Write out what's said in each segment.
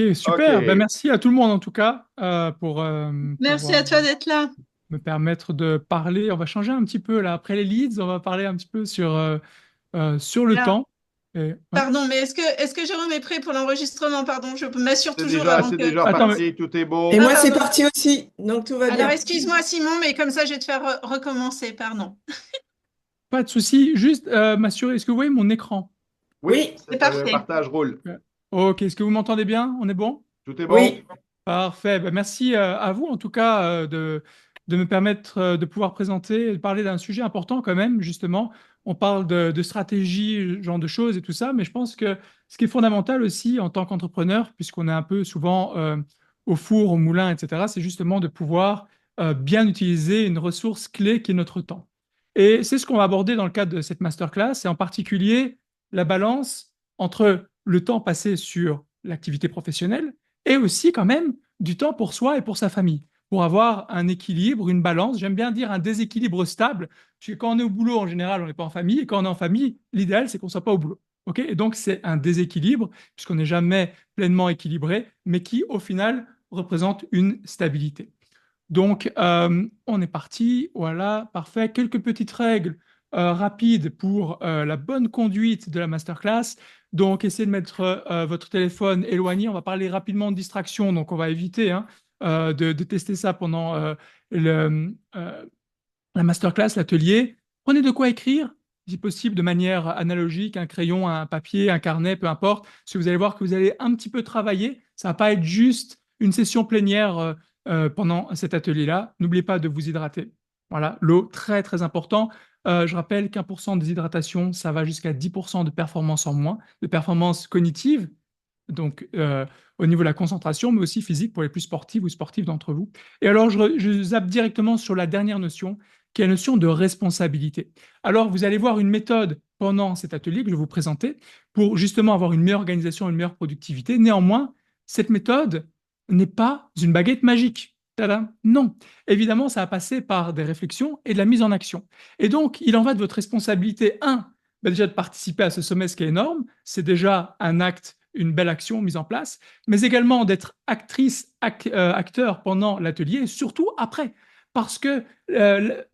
Ok, Ok, super. Ben, merci à tout le monde en tout cas pour Merci pouvoir à toi d'être là. me permettre de parler. On va changer un petit peu là. Après les leads, on va parler un petit peu sur le Alors, temps. Et, ouais. pardon, mais est-ce que Jérôme est prêt pour l'enregistrement? Pardon, je m'assure toujours avant c'est que déjà tu Attends, commences. mais parti, tout est beau. Et Ah, moi, c'est pardon. parti aussi, donc tout va Alors, bien. excuse-moi, Simon, mais comme ça, je vais te faire recommencer. Pardon. pas de souci. Juste m'assurer. Est-ce que vous voyez mon écran? Oui, Oui, C'est le parfait. partage roule. Ouais. Ok. Est-ce que vous m'entendez bien? On est bon? Tout est bon? oui. Parfait. Ben, merci à vous, en tout cas, de me permettre de pouvoir présenter et de parler d'un sujet important quand même, justement. On parle de stratégie, ce genre de choses et tout ça, mais je pense que ce qui est fondamental aussi en tant qu'entrepreneur, puisqu'on est un peu souvent au four, au moulin, etc., c'est justement de pouvoir bien utiliser une ressource clé qui est notre temps. Et c'est ce qu'on va aborder dans le cadre de cette masterclass, et en particulier la balance entre le temps passé sur l'activité professionnelle et aussi quand même du temps pour soi et pour sa famille, pour avoir un équilibre, une balance. J'aime bien dire un déséquilibre stable, parce que quand on est au boulot, en général, on n'est pas en famille, et quand on est en famille, l'idéal, c'est qu'on ne soit pas au boulot. Ok. Et donc, c'est un déséquilibre, puisqu'on n'est jamais pleinement équilibré, mais qui, au final, représente une stabilité. Donc, on est parti. Voilà, parfait. Quelques petites règles rapides pour la bonne conduite de la masterclass. Donc, essayez de mettre votre téléphone éloigné. On va parler rapidement de distraction, donc on va éviter hein, de tester ça pendant la masterclass, l'atelier. Prenez de quoi écrire, si possible, de manière analogique, un crayon, un papier, un carnet, peu importe. Parce que vous allez voir que vous allez un petit peu travailler. Ça ne va pas être juste une session plénière pendant cet atelier-là. N'oubliez pas de vous hydrater. Voilà, l'eau, très très important. Je rappelle qu'1% de déshydratation, ça va jusqu'à 10% de performance en moins, de performance cognitive, donc au niveau de la concentration, mais aussi physique pour les plus sportifs ou sportifs d'entre vous. Et alors, je zappe directement sur la dernière notion, qui est la notion de responsabilité. Alors, vous allez voir une méthode pendant cet atelier que je vais vous présenter pour justement avoir une meilleure organisation, une meilleure productivité. Néanmoins, cette méthode n'est pas une baguette magique. Tada. Non, évidemment, ça a passé par des réflexions et de la mise en action. Et donc, il en va de votre responsabilité, déjà de participer à ce sommet, ce qui est énorme, c'est déjà un acte, une belle action mise en place, mais également d'être actrice, acteur pendant l'atelier et surtout après. Parce que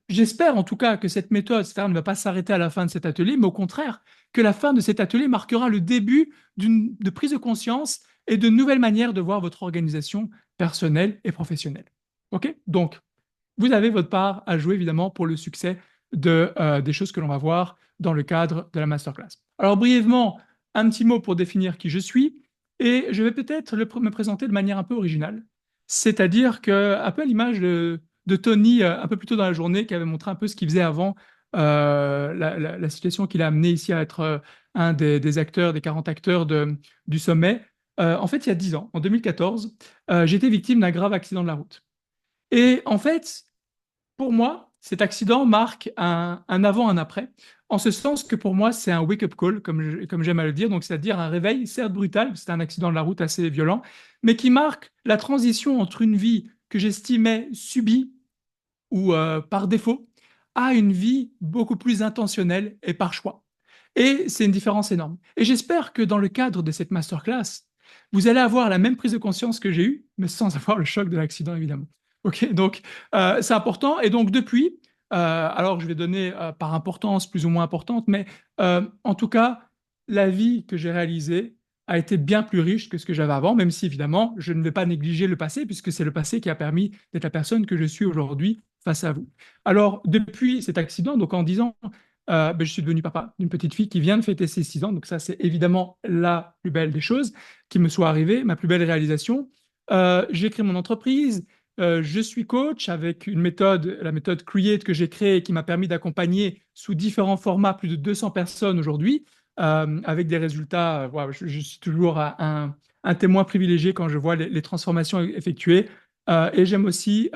j'espère en tout cas que cette méthode, c'est-à-dire ne va pas s'arrêter à la fin de cet atelier, mais au contraire, que la fin de cet atelier marquera le début de prise de conscience et de nouvelles manières de voir votre organisation personnelle et professionnelle. OK? Donc, vous avez votre part à jouer évidemment pour le succès des choses que l'on va voir dans le cadre de la masterclass. Alors brièvement, un petit mot pour définir qui je suis et je vais peut-être me présenter de manière un peu originale. C'est-à-dire que, un peu à l'image de Tony un peu plus tôt dans la journée qui avait montré un peu ce qu'il faisait avant la situation qui l'a amené ici à être un des acteurs, des 40 acteurs du sommet. En fait, il y a 10 ans, en 2014, j'ai été victime d'un grave accident de la route. Et en fait, pour moi, cet accident marque un avant, un après, en ce sens que pour moi, c'est un wake-up call, comme j'aime à le dire, donc c'est-à-dire un réveil, certes brutal, c'est un accident de la route assez violent, mais qui marque la transition entre une vie que j'estimais subie ou par défaut à une vie beaucoup plus intentionnelle et par choix. Et c'est une différence énorme. Et j'espère que dans le cadre de cette masterclass, vous allez avoir la même prise de conscience que j'ai eue, mais sans avoir le choc de l'accident, évidemment. Ok, donc c'est important. Et donc depuis, alors je vais donner par importance plus ou moins importante, mais en tout cas, la vie que j'ai réalisée a été bien plus riche que ce que j'avais avant, même si évidemment, je ne vais pas négliger le passé, puisque c'est le passé qui a permis d'être la personne que je suis aujourd'hui face à vous. Alors, depuis cet accident, donc en 10 ans, je suis devenu papa d'une petite fille qui vient de fêter ses 6 ans. Donc ça, c'est évidemment la plus belle des choses qui me soit arrivée, ma plus belle réalisation. J'ai créé mon entreprise. Je suis coach avec une méthode, la méthode Create que j'ai créée qui m'a permis d'accompagner sous différents formats plus de 200 personnes aujourd'hui avec des résultats. Voilà, je suis toujours un témoin privilégié quand je vois les transformations effectuées. Et j'aime aussi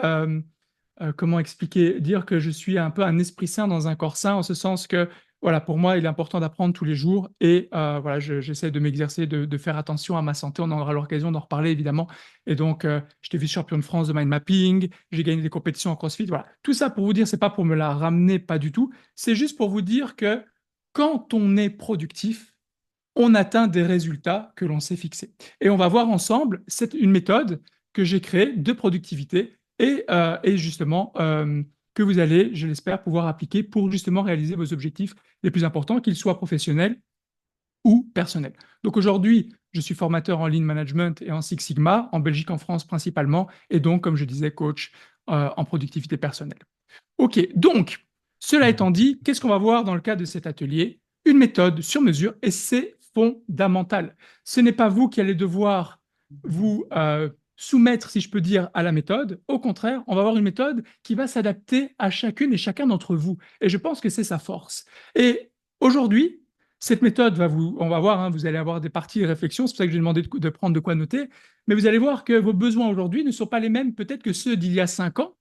comment expliquer, dire que je suis un peu un esprit sain dans un corps sain, en ce sens que, voilà, pour moi, il est important d'apprendre tous les jours et voilà, j'essaie de m'exercer, de faire attention à ma santé. On aura l'occasion d'en reparler, évidemment. Et donc, je t'ai vu champion de France de mind mapping, j'ai gagné des compétitions en CrossFit. Voilà, tout ça pour vous dire, c'est pas pour me la ramener, pas du tout. C'est juste pour vous dire que quand on est productif, on atteint des résultats que l'on s'est fixés. Et on va voir ensemble une méthode que j'ai créée de productivité et justement que vous allez, je l'espère, pouvoir appliquer pour justement réaliser vos objectifs les plus importants, qu'ils soient professionnels ou personnels. Donc aujourd'hui, je suis formateur en Lean Management et en Six Sigma, en Belgique, en France principalement, et donc, comme je disais, coach en productivité personnelle. OK, donc, cela étant dit, qu'est-ce qu'on va voir dans le cadre de cet atelier? Une méthode sur mesure, et c'est fondamental. Ce n'est pas vous qui allez devoir vous soumettre, si je peux dire, à la méthode. Au contraire, on va avoir une méthode qui va s'adapter à chacune et chacun d'entre vous. Et je pense que c'est sa force. Et aujourd'hui, cette méthode on va voir, hein, vous allez avoir des parties de réflexion, c'est pour ça que j'ai demandé de prendre de quoi noter, mais vous allez voir que vos besoins aujourd'hui ne sont pas les mêmes peut-être que ceux d'il y a 5 ans,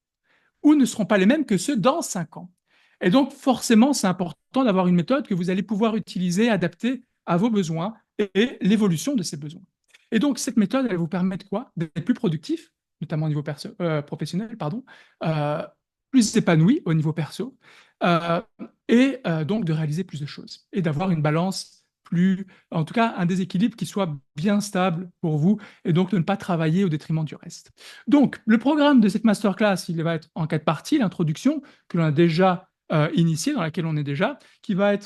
ou ne seront pas les mêmes que ceux dans 5 ans. Et donc, forcément, c'est important d'avoir une méthode que vous allez pouvoir utiliser, adapter à vos besoins et l'évolution de ces besoins. Et donc, cette méthode, elle vous permet de quoi? D'être plus productif, notamment au niveau professionnel, pardon, euh, plus épanoui au niveau perso, euh, et donc de réaliser plus de choses et d'avoir une balance plus, en tout cas, un déséquilibre qui soit bien stable pour vous et donc de ne pas travailler au détriment du reste. Donc, le programme de cette masterclass, il va être en 4 parties. L'introduction, que l'on a déjà initiée, dans laquelle on est déjà, qui va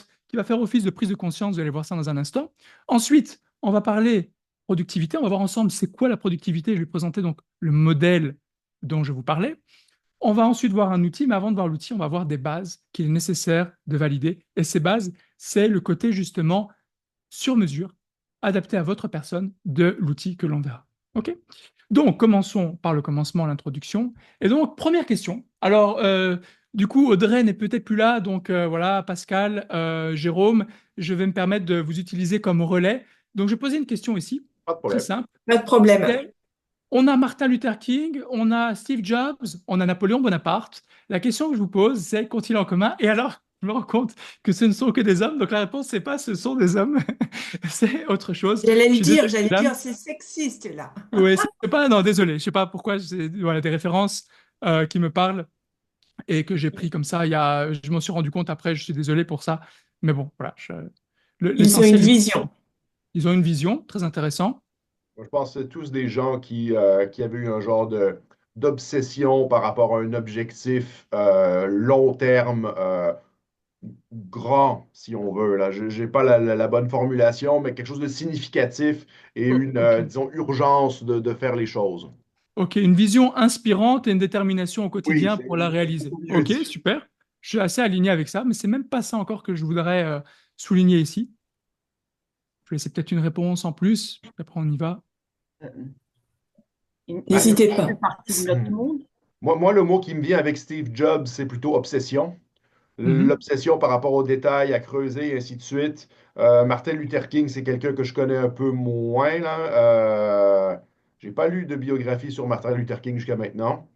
faire office de prise de conscience, vous allez voir ça dans un instant. Ensuite, on va parler productivité, on va voir ensemble c'est quoi la productivité. Je vais présenter donc le modèle dont je vous parlais. On va ensuite voir un outil, mais avant de voir l'outil, on va voir des bases qu'il est nécessaire de valider. Et ces bases, c'est le côté justement sur mesure, adapté à votre personne de l'outil que l'on verra. OK? Donc, commençons par le commencement, l'introduction. Et donc, première question. Alors, du coup, Audrey n'est peut-être plus là, donc voilà, Pascal, Jérôme, je vais me permettre de vous utiliser comme relais. Donc, je vais poser une question ici, Pas de très problème. simple. Pas de problème. On a Martin Luther King, on a Steve Jobs, on a Napoléon Bonaparte. La question que je vous pose, c'est qu'ont-ils en commun? Et alors, je me rends compte que ce ne sont que des hommes. Donc la réponse, c'est pas ce sont des hommes, c'est autre chose. J'allais Je le suis dire, désolé, j'allais mesdames. dire, c'est sexiste là. Oui, c'est pas. Non, désolé. Je sais pas pourquoi. C'est voilà, des références qui me parlent et que j'ai pris comme ça. Je m'en suis rendu compte après. Je suis désolé pour ça. Mais bon, voilà. Ils ont une L'essentiel, vision. ils ont une vision très intéressante. Moi, je pense que c'est tous des gens qui avaient eu un genre d'obsession par rapport à un objectif long terme, grand, si on veut. Là. Je n'ai pas la bonne formulation, mais quelque chose de significatif et une, Ok. disons, urgence de faire les choses. Ok, une vision inspirante et une détermination au Oui, quotidien pour la c'est réaliser. beaucoup mieux Ok, dit. super. Je suis assez aligné avec ça, mais c'est même pas ça encore que je voudrais souligner ici. Je vais laisser peut-être une réponse en plus. Après, on y va. Ben, N'hésitez Ça fait pas. partie de notre monde. moi, le mot qui me vient avec Steve Jobs, c'est plutôt obsession. Mhm. L'obsession par rapport aux détails, à creuser, et ainsi de suite. Martin Luther King, c'est quelqu'un que je connais un peu moins, là. J'ai pas lu de biographie sur Martin Luther King jusqu'à maintenant.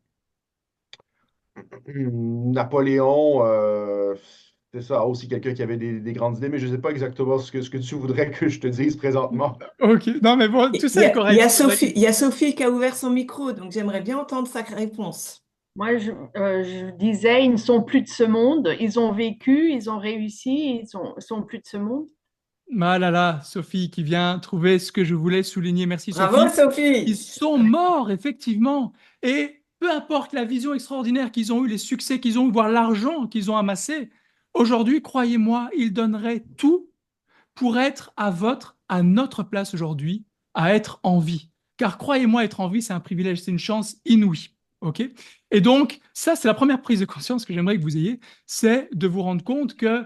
Napoléon, c'est ça, aussi quelqu'un qui avait des grandes idées, mais je ne sais pas exactement ce que tu voudrais que je te dise présentement. Ok, non mais bon, tout ça est Il y correct. a C'est vrai que- Sophie, il y a Sophie qui a ouvert son micro, donc j'aimerais bien entendre sa réponse. Moi, je disais, ils ne sont plus de ce monde. Ils ont vécu, ils ont réussi, sont plus de ce monde. Ah là là, Sophie qui vient trouver ce que je voulais souligner. Merci Bravo Sophie. Sophie. Ils sont morts, effectivement. Et peu importe la vision extraordinaire qu'ils ont eue, les succès qu'ils ont eus, voire l'argent qu'ils ont amassé, aujourd'hui, croyez-moi, ils donneraient tout pour être à notre place aujourd'hui, à être en vie. Car croyez-moi, être en vie, c'est un privilège, c'est une chance inouïe. OK? Et donc, ça, c'est la première prise de conscience que j'aimerais que vous ayez, c'est de vous rendre compte que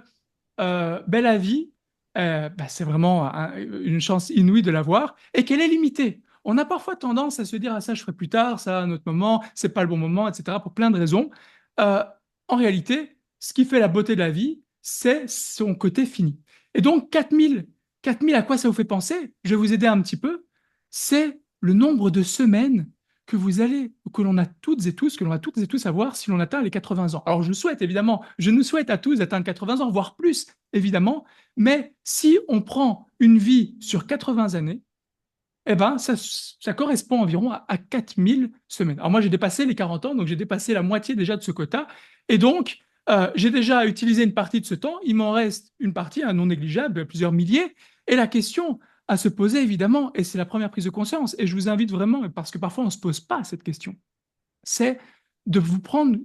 la vie, c'est vraiment une chance inouïe de l'avoir et qu'elle est limitée. On a parfois tendance à se dire, ah, ça, je ferai plus tard, ça, à un autre moment, c'est pas le bon moment, etc., pour plein de raisons. Euh, En réalité, ce qui fait la beauté de la vie, c'est son côté fini. Et donc, 4000, à quoi ça vous fait penser? Je vais vous aider un petit peu. C'est le nombre de semaines que l'on a toutes et tous, que l'on va toutes et tous avoir si l'on atteint les 80 ans. Alors, je souhaite, évidemment, je nous souhaite à tous d'atteindre 80 ans, voire plus, évidemment, mais si on prend une vie sur 80 années, eh ben, ça correspond environ à 4000 semaines. Alors moi, j'ai dépassé les 40 ans, donc j'ai dépassé la moitié déjà de ce quota. Et donc, j'ai déjà utilisé une partie de ce temps, il m'en reste une partie, un non négligeable, plusieurs milliers, et la question à se poser évidemment, et c'est la première prise de conscience, et je vous invite vraiment, parce que parfois on ne se pose pas cette question, c'est de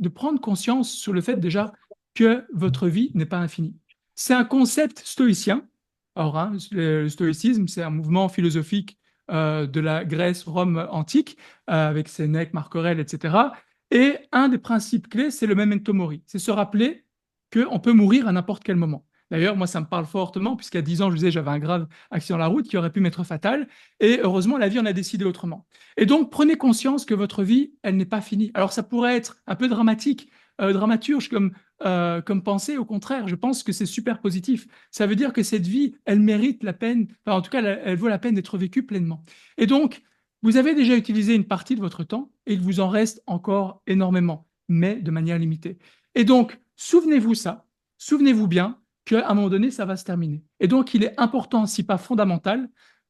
prendre conscience sur le fait déjà que votre vie n'est pas infinie. C'est un concept stoïcien. Or, hein, le stoïcisme, c'est un mouvement philosophique de la Grèce, Rome antique, avec Sénèque, Marc Aurèle, etc. Et un des principes clés, c'est le memento mori. C'est se rappeler qu'on peut mourir à n'importe quel moment. D'ailleurs, moi, ça me parle fortement, puisqu'à 10 ans, je disais, j'avais un grave accident de la route qui aurait pu m'être fatal. Et heureusement, la vie en a décidé autrement. Et donc, prenez conscience que votre vie, elle n'est pas finie. Alors, ça pourrait être un peu dramatique, dramaturge comme pensée. Au contraire, je pense que c'est super positif. Ça veut dire que cette vie, elle mérite la peine, enfin, en tout cas, elle vaut la peine d'être vécue pleinement. Et donc, vous avez déjà utilisé une partie de votre temps et il vous en reste encore énormément, mais de manière limitée. Et donc, souvenez-vous ça, souvenez-vous bien qu'à un moment donné, ça va se terminer. Et donc, il est important, si pas fondamental,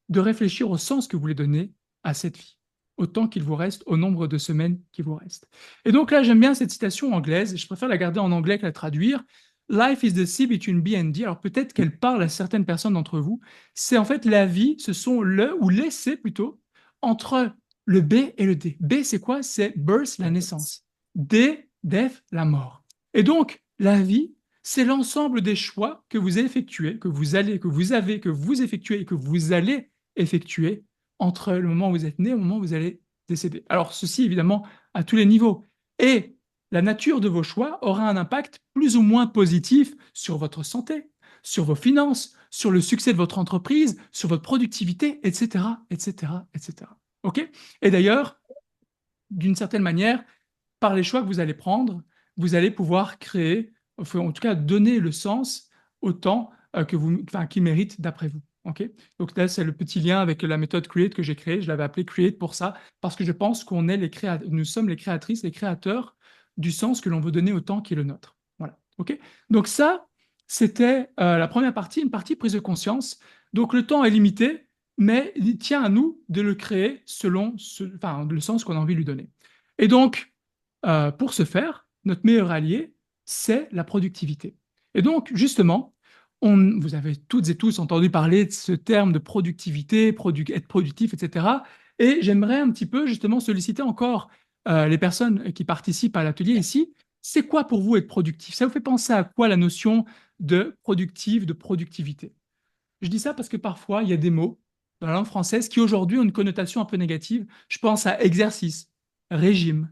de réfléchir au sens que vous voulez donner à cette vie, au temps qu'il vous reste, au nombre de semaines qui vous restent. Et donc là, j'aime bien cette citation anglaise, et je préfère la garder en anglais que la traduire. Life is the sea between B and D. Alors peut-être qu'elle parle à certaines personnes d'entre vous. C'est en fait la vie, ce sont le ou les C plutôt, entre le B et le D. B, c'est quoi? C'est birth, la naissance. D, death, la mort. Et donc, la vie, c'est l'ensemble des choix que vous effectuez, que vous effectuez et que vous allez effectuer entre le moment où vous êtes né et le moment où vous allez décéder. Alors, ceci, évidemment, à tous les niveaux. Et la nature de vos choix aura un impact plus ou moins positif sur votre santé, sur vos finances, sur le succès de votre entreprise, sur votre productivité, etc., etc., etc. OK? Et d'ailleurs, d'une certaine manière, par les choix que vous allez prendre, vous allez pouvoir créer, enfin, en tout cas donner le sens au temps qui mérite d'après vous. Okay, donc là, c'est le petit lien avec la méthode Create que j'ai créée. Je l'avais appelée Create pour ça, parce que je pense qu'on est nous sommes les créatrices, les créateurs du sens que l'on veut donner au temps qui est le nôtre. Voilà. Ok. Donc ça, c'était la première partie, une partie prise de conscience. Donc le temps est limité, mais il tient à nous de le créer selon le sens qu'on a envie de lui donner. Et donc, pour ce faire, notre meilleur allié, c'est la productivité. Et donc, justement, vous avez toutes et tous entendu parler de ce terme de productivité, être productif, etc. Et j'aimerais un petit peu, justement, solliciter encore les personnes qui participent à l'atelier ici. C'est quoi pour vous être productif? Ça vous fait penser à quoi la notion de productif, de productivité? Je dis ça parce que parfois, il y a des mots dans la langue française qui aujourd'hui ont une connotation un peu négative. Je pense à exercice, régime,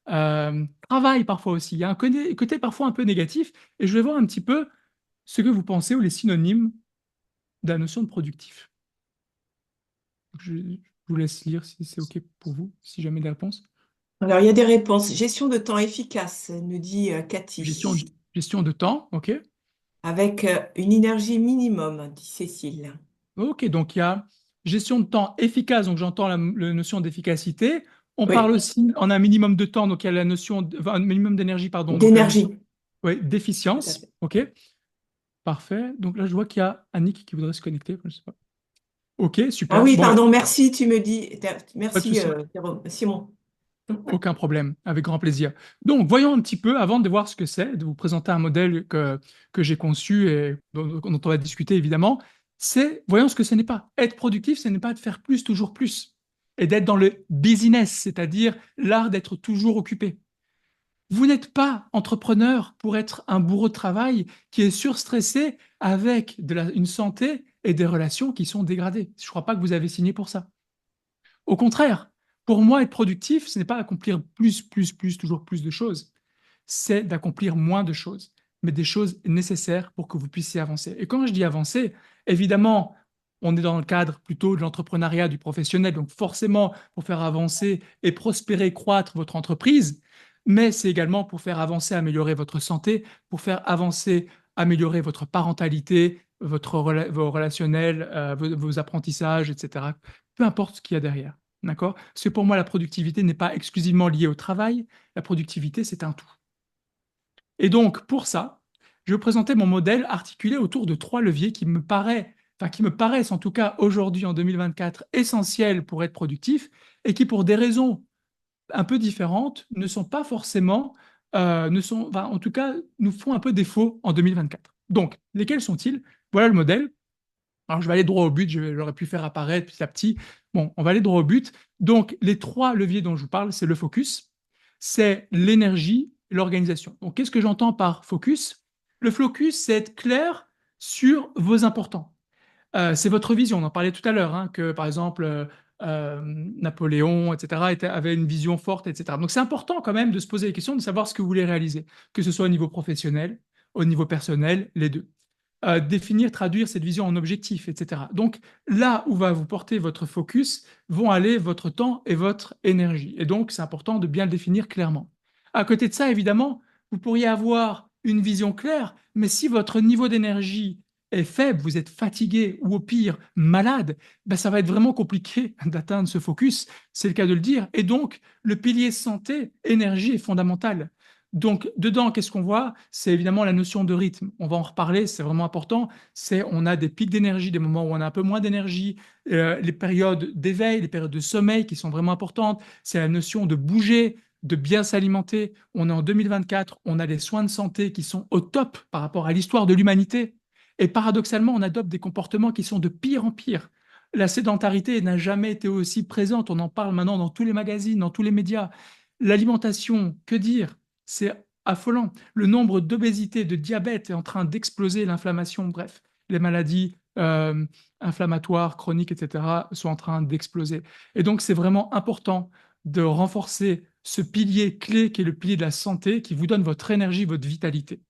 travail parfois aussi. Il y a un côté parfois un peu négatif. Et je vais voir un petit peu ce que vous pensez ou les synonymes de la notion de productif. Je vous laisse lire si c'est OK pour vous, si jamais des réponses. Alors, il y a des réponses. Gestion de temps efficace, nous dit Cathy. Gestion de temps, OK. Avec une énergie minimum, dit Cécile. OK, donc il y a gestion de temps efficace, donc j'entends la notion d'efficacité. On Oui. parle aussi en un minimum de temps, donc il y a la notion, un minimum d'énergie, pardon. D'énergie. Oui, d'efficience, OK. Parfait. Donc là, je vois qu'il y a Annick qui voudrait se connecter. Je sais pas. OK, super. Ah oui, Bon, pardon, merci, tu me dis. pas de Merci, souci. Simon. Aucun problème, avec grand plaisir. Donc, voyons un petit peu, avant de voir ce que c'est, de vous présenter un modèle que j'ai conçu et dont on va discuter évidemment, voyons ce que ce n'est pas. Être productif, ce n'est pas de faire plus, toujours plus, et d'être dans le business, c'est-à-dire l'art d'être toujours occupé. Vous n'êtes pas entrepreneur pour être un bourreau de travail qui est surstressé avec une santé et des relations qui sont dégradées. Je ne crois pas que vous avez signé pour ça. Au contraire, pour moi, être productif, ce n'est pas accomplir toujours plus de choses. C'est d'accomplir moins de choses, mais des choses nécessaires pour que vous puissiez avancer. Et quand je dis avancer, évidemment, on est dans le cadre plutôt de l'entrepreneuriat, du professionnel, donc forcément pour faire avancer et prospérer, croître votre entreprise, mais c'est également pour faire avancer, améliorer votre santé, pour faire avancer, améliorer votre parentalité, vos relationnels, vos apprentissages, etc. Peu importe ce qu'il y a derrière. D'accord? Parce que pour moi, la productivité n'est pas exclusivement liée au travail. La productivité, c'est un tout. Et donc, pour ça, je vais vous présenter mon modèle articulé autour de 3 leviers qui me paraissent en tout cas aujourd'hui, en 2024, essentiels pour être productif et qui, pour des raisons un peu différentes, ne sont pas forcément en tout cas, nous font un peu défaut en 2024. Donc, lesquels sont-ils? Voilà le modèle. Alors, je vais aller droit au but, j'aurais pu faire apparaître petit à petit. Bon, on va aller droit au but. Donc, les trois leviers dont je vous parle, c'est le focus, c'est l'énergie et l'organisation. Donc, qu'est-ce que j'entends par focus? Le focus, c'est être clair sur vos importants. C'est votre vision, on en parlait tout à l'heure, hein, que par exemple, Napoléon, etc., avait une vision forte, etc. Donc c'est important quand même de se poser les questions, de savoir ce que vous voulez réaliser, que ce soit au niveau professionnel, au niveau personnel, les deux. Définir, traduire cette vision en objectifs, etc. Donc là où va vous porter votre focus, vont aller votre temps et votre énergie. Et donc c'est important de bien le définir clairement. À côté de ça, évidemment, vous pourriez avoir une vision claire, mais si votre niveau d'énergie est faible, vous êtes fatigué ou au pire malade, ben ça va être vraiment compliqué d'atteindre ce focus, c'est le cas de le dire. Et donc, le pilier santé, énergie est fondamental. Donc, dedans, qu'est-ce qu'on voit? C'est évidemment la notion de rythme. On va en reparler, c'est vraiment important. On a des pics d'énergie, des moments où on a un peu moins d'énergie, les périodes d'éveil, les périodes de sommeil qui sont vraiment importantes. C'est la notion de bouger, de bien s'alimenter. On est en 2024, on a des soins de santé qui sont au top par rapport à l'histoire de l'humanité. Et paradoxalement, on adopte des comportements qui sont de pire en pire. La sédentarité n'a jamais été aussi présente. On en parle maintenant dans tous les magazines, dans tous les médias. L'alimentation, que dire? C'est affolant. Le nombre d'obésité, de diabète est en train d'exploser, l'inflammation, bref, les maladies inflammatoires, chroniques, etc., sont en train d'exploser. Et donc, c'est vraiment important de renforcer ce pilier clé qui est le pilier de la santé, qui vous donne votre énergie, votre vitalité.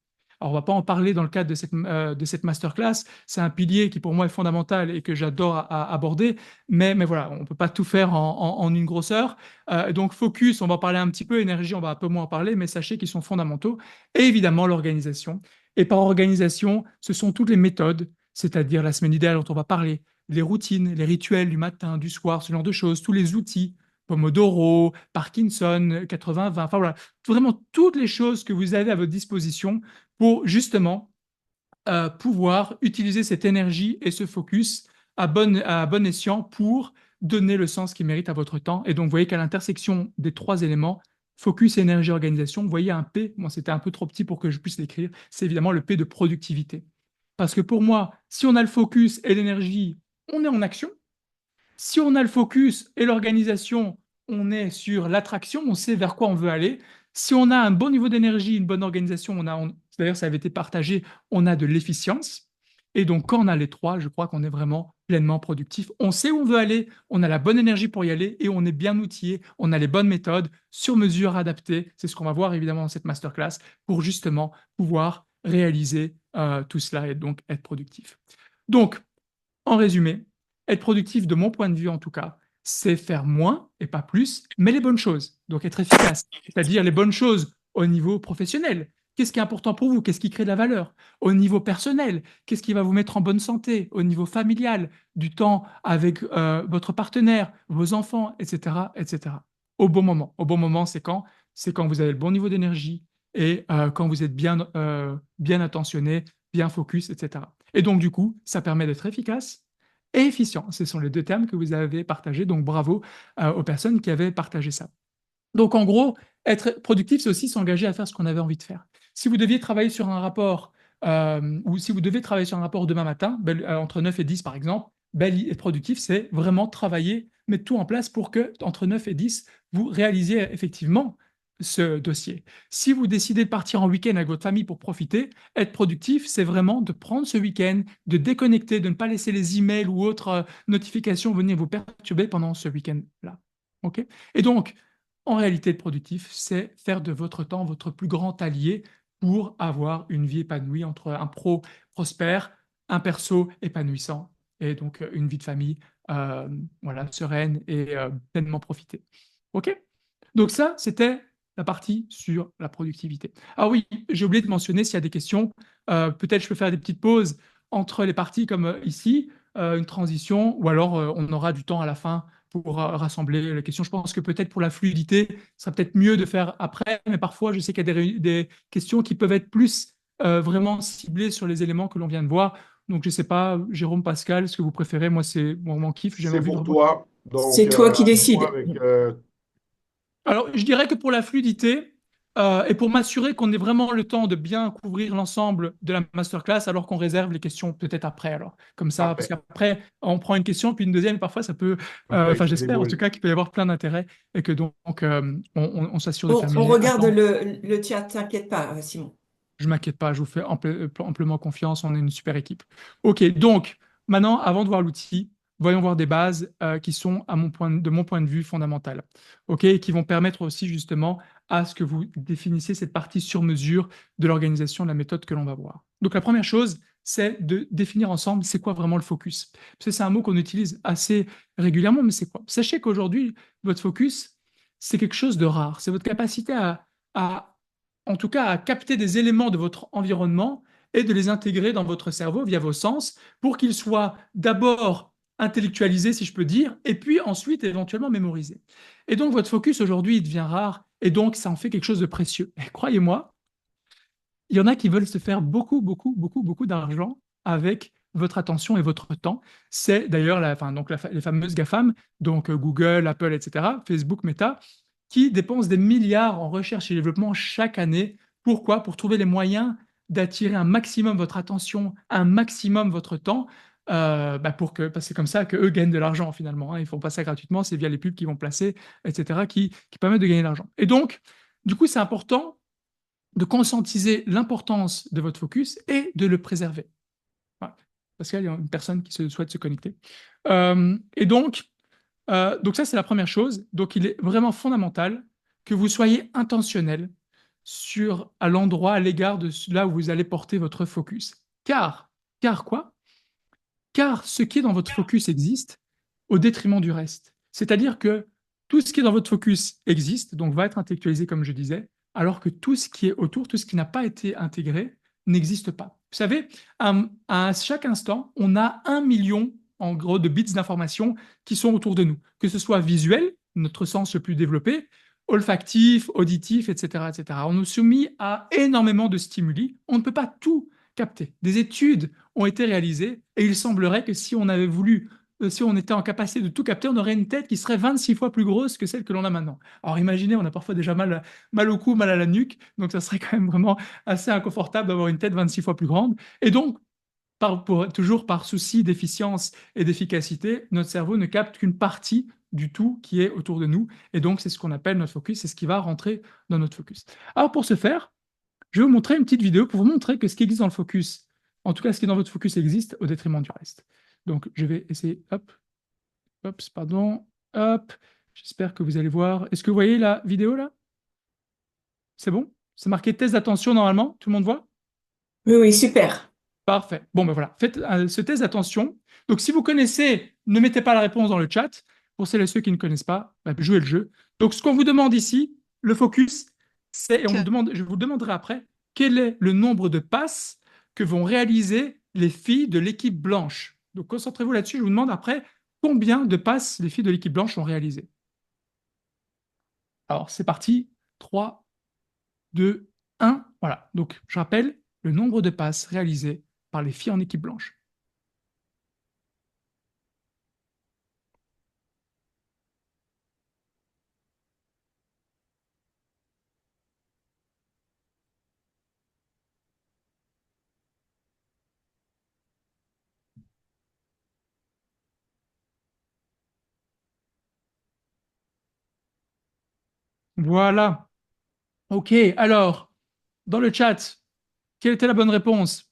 Alors, on ne va pas en parler dans le cadre de cette masterclass. C'est un pilier qui, pour moi, est fondamental et que j'adore aborder. Mais voilà, on ne peut pas tout faire en une grosse heure. Donc, focus, on va en parler un petit peu. Énergie, on va un peu moins en parler. Mais sachez qu'ils sont fondamentaux. Et évidemment, l'organisation. Et par organisation, ce sont toutes les méthodes, c'est-à-dire la semaine idéale dont on va parler, les routines, les rituels du matin, du soir, ce genre de choses, tous les outils, Pomodoro, Parkinson, 80-20, enfin voilà, vraiment toutes les choses que vous avez à votre disposition pour justement pouvoir utiliser cette énergie et ce focus à bon escient pour donner le sens qu'il mérite à votre temps. Et donc, vous voyez qu'à l'intersection des trois éléments, focus, énergie, organisation, vous voyez un P, moi c'était un peu trop petit pour que je puisse l'écrire, c'est évidemment le P de productivité. Parce que pour moi, si on a le focus et l'énergie, on est en action. Si on a le focus et l'organisation, on est sur l'attraction, on sait vers quoi on veut aller. Si on a un bon niveau d'énergie, une bonne organisation, d'ailleurs ça avait été partagé, on a de l'efficience. Et donc quand on a les trois, je crois qu'on est vraiment pleinement productif. On sait où on veut aller, on a la bonne énergie pour y aller et on est bien outillé, on a les bonnes méthodes sur mesure adaptées. C'est ce qu'on va voir évidemment dans cette masterclass pour justement pouvoir réaliser tout cela et donc être productif. Donc, en résumé, être productif, de mon point de vue en tout cas, c'est faire moins et pas plus, mais les bonnes choses. Donc être efficace, c'est-à-dire les bonnes choses au niveau professionnel. Qu'est-ce qui est important pour vous? Qu'est-ce qui crée de la valeur? Au niveau personnel, qu'est-ce qui va vous mettre en bonne santé? Au niveau familial, du temps avec votre partenaire, vos enfants, etc., etc. Au bon moment. Au bon moment, c'est quand? C'est quand vous avez le bon niveau d'énergie et quand vous êtes bien attentionné, bien focus, etc. Et donc, du coup, ça permet d'être efficace et efficient. Ce sont les deux termes que vous avez partagés. Donc, bravo aux personnes qui avaient partagé ça. Donc, en gros, être productif, c'est aussi s'engager à faire ce qu'on avait envie de faire. Si vous deviez travailler sur un rapport, ou si vous devez travailler sur un rapport demain matin, entre 9 et 10 par exemple, être productif, c'est vraiment travailler, mettre tout en place pour que, entre 9 et 10, vous réalisiez effectivement ce dossier. Si vous décidez de partir en week-end avec votre famille pour profiter, être productif, c'est vraiment de prendre ce week-end, de déconnecter, de ne pas laisser les emails ou autres notifications venir vous perturber pendant ce week-end-là. OK? Et donc, en réalité, être productif, c'est faire de votre temps votre plus grand allié pour avoir une vie épanouie entre un pro prospère, un perso épanouissant et donc une vie de famille voilà, sereine et pleinement profitée. OK? Donc ça, c'était la partie sur la productivité. Ah oui, j'ai oublié de mentionner s'il y a des questions. Peut-être je peux faire des petites pauses entre les parties comme ici, une transition, ou alors on aura du temps à la fin pour rassembler les questions. Je pense que peut-être pour la fluidité, ce sera peut-être mieux de faire après, mais parfois je sais qu'il y a des questions qui peuvent être plus vraiment ciblées sur les éléments que l'on vient de voir. Donc je ne sais pas, Jérôme, Pascal, ce que vous préférez. Moi, c'est mon kiff. J'ai C'est envie de pour revoir. toi. Donc, C'est toi qui décides. moi, avec, Alors, je dirais que pour la fluidité, et pour m'assurer qu'on ait vraiment le temps de bien couvrir l'ensemble de la masterclass, alors qu'on réserve les questions peut-être après, alors, comme ça, parce Parfait. qu'après, on prend une question, puis une deuxième, et parfois ça peut, Ça peut enfin, être j'espère en tout débrouillé. cas qu'il peut y avoir plein d'intérêt, et que donc, on s'assure de On terminer à regarde temps. le chat, t'inquiète pas, Simon. Je m'inquiète pas, je vous fais amplement confiance, on est une super équipe. Ok, donc maintenant, avant de voir l'outil, voyons voir des bases qui sont, de mon point de vue, fondamentales. Ok, et qui vont permettre aussi justement à ce que vous définissiez cette partie sur mesure de l'organisation de la méthode que l'on va voir. Donc la première chose, c'est de définir ensemble c'est quoi vraiment le focus. Parce que c'est un mot qu'on utilise assez régulièrement, mais c'est quoi? Sachez qu'aujourd'hui, votre focus, c'est quelque chose de rare. C'est votre capacité à en tout cas à capter des éléments de votre environnement et de les intégrer dans votre cerveau via vos sens pour qu'ils soient d'abord intellectualisés, si je peux dire, et puis ensuite éventuellement mémorisés. Et donc votre focus aujourd'hui, il devient rare, et donc ça en fait quelque chose de précieux. Et croyez-moi, il y en a qui veulent se faire beaucoup, beaucoup, beaucoup, beaucoup d'argent avec votre attention et votre temps. C'est d'ailleurs les fameuses GAFAM, donc Google, Apple, etc., Facebook, Meta, qui dépensent des milliards en recherche et développement chaque année. Pourquoi? Pour trouver les moyens d'attirer un maximum votre attention, un maximum votre temps, parce que c'est comme ça qu'eux gagnent de l'argent finalement. Hein. Ils ne font pas ça gratuitement, c'est via les pubs qu'ils vont placer, etc., qui permettent de gagner de l'argent. Et donc, du coup, c'est important de conscientiser l'importance de votre focus et de le préserver. Voilà. Parce qu'il y a une personne qui souhaite se connecter. Et donc ça, c'est la première chose. Donc, il est vraiment fondamental que vous soyez intentionnel à l'endroit, à l'égard de là où vous allez porter votre focus. Car quoi? Car ce qui est dans votre focus existe au détriment du reste. C'est-à-dire que tout ce qui est dans votre focus existe, donc va être intellectualisé, comme je disais, alors que tout ce qui est autour, tout ce qui n'a pas été intégré, n'existe pas. Vous savez, à chaque instant, on a 1 million, en gros, de bits d'informations qui sont autour de nous, que ce soit visuel, notre sens le plus développé, olfactif, auditif, etc., etc. On est soumis à énormément de stimuli. On ne peut pas tout capter. Des études ont été réalisées et il semblerait que si on avait voulu, si on était en capacité de tout capter, on aurait une tête qui serait 26 fois plus grosse que celle que l'on a maintenant. Alors imaginez, on a parfois déjà mal au cou, mal à la nuque, donc ça serait quand même vraiment assez inconfortable d'avoir une tête 26 fois plus grande. Et donc, toujours par souci d'efficience et d'efficacité, notre cerveau ne capte qu'une partie du tout qui est autour de nous. Et donc, c'est ce qu'on appelle notre focus, c'est ce qui va rentrer dans notre focus. Alors, pour ce faire, je vais vous montrer une petite vidéo pour vous montrer que ce qui existe dans le focus, en tout cas ce qui est dans votre focus existe au détriment du reste. Donc, je vais essayer, hop, pardon, hop, j'espère que vous allez voir. Est-ce que vous voyez la vidéo là? C'est bon? C'est marqué test d'attention normalement, tout le monde voit? Oui, oui, super. Parfait. Bon, ben voilà, faites ce test d'attention. Donc, si vous connaissez, ne mettez pas la réponse dans le chat. Pour celles et ceux qui ne connaissent pas, ben, jouez le jeu. Donc, ce qu'on vous demande ici, le focus, c'est, et je vous demanderai après, quel est le nombre de passes que vont réaliser les filles de l'équipe blanche. Donc, concentrez-vous là-dessus. Je vous demande après combien de passes les filles de l'équipe blanche ont réalisé. Alors, c'est parti. 3, 2, 1. Voilà. Donc, je rappelle le nombre de passes réalisées par les filles en équipe blanche. Voilà. OK. Alors, dans le chat, quelle était la bonne réponse?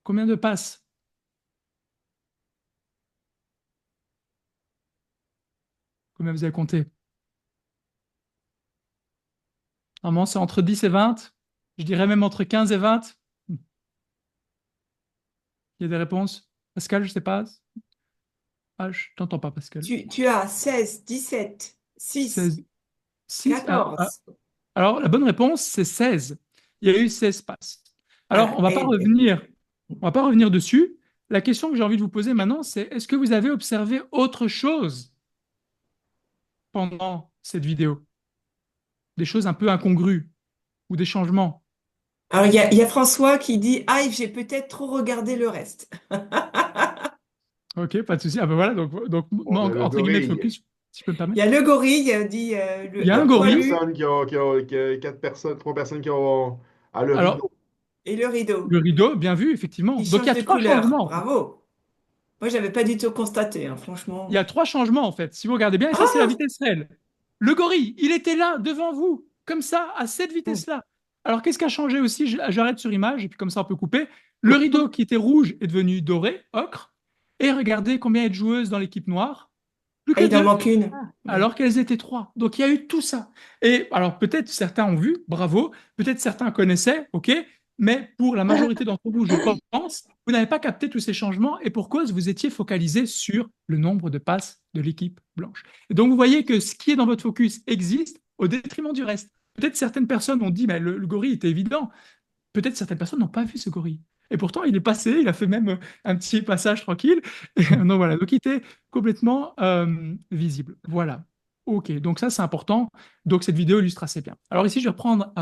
Combien de passes? Combien vous avez compté? Normalement, c'est entre 10 et 20. Je dirais même entre 15 et 20. Il y a des réponses? Pascal, je sais pas. Ah, je t'entends pas, Pascal. Tu as 16, 17, 6, 16. 6. 14. Alors, la bonne réponse, c'est 16. Il y a eu 16 passes. Alors, Voilà. on va pas revenir dessus. La question que j'ai envie de vous poser maintenant, c'est est-ce que vous avez observé autre chose pendant cette vidéo? Des choses un peu incongrues ou des changements? Alors, il y a François qui dit, ah, j'ai peut-être trop regardé le reste. Ok, pas de souci. Ah ben voilà, donc Oh, moi, le entre guillemets, le gorille. focus. si je peux me Il permettre. y a le gorille, dit Il y a le un Trois gorille. poilu personnes quatre personnes, trois personnes qui ont à le Alors, rideau. et le rideau le rideau, bien vu, effectivement. qui Donc, il y change a de trois couleur. changements, en fait. Bravo. Moi, j'avais pas du tout constaté, hein, Il y franchement. a trois changements, en fait. Si vous regardez bien, et ça, c'est la Ah! vitesse réelle. Le gorille, il était là, devant vous, comme ça, à cette vitesse-là. Alors, qu'est-ce qui a changé aussi? J'arrête sur image, et puis comme ça, on peut couper. Le rideau qui était rouge est devenu doré, ocre. Et regardez combien il y a de joueuses dans l'équipe noire. Plus Ah, que il en deux, manque une. alors Oui. qu'elles étaient trois. Donc il y a eu tout ça. Et alors peut-être certains ont vu, bravo, peut-être certains connaissaient, ok, mais pour la majorité d'entre vous, je pense, vous n'avez pas capté tous ces changements et pour cause, vous étiez focalisé sur le nombre de passes de l'équipe blanche. Et donc vous voyez que ce qui est dans votre focus existe au détriment du reste. Peut-être certaines personnes ont dit, mais le gorille était évident. Peut-être certaines personnes n'ont pas vu ce gorille. Et pourtant, il est passé, il a fait même un petit passage tranquille. Et, donc voilà, donc il était complètement visible. Voilà. Ok, donc ça c'est important. Donc cette vidéo illustre assez bien. Alors ici, je vais reprendre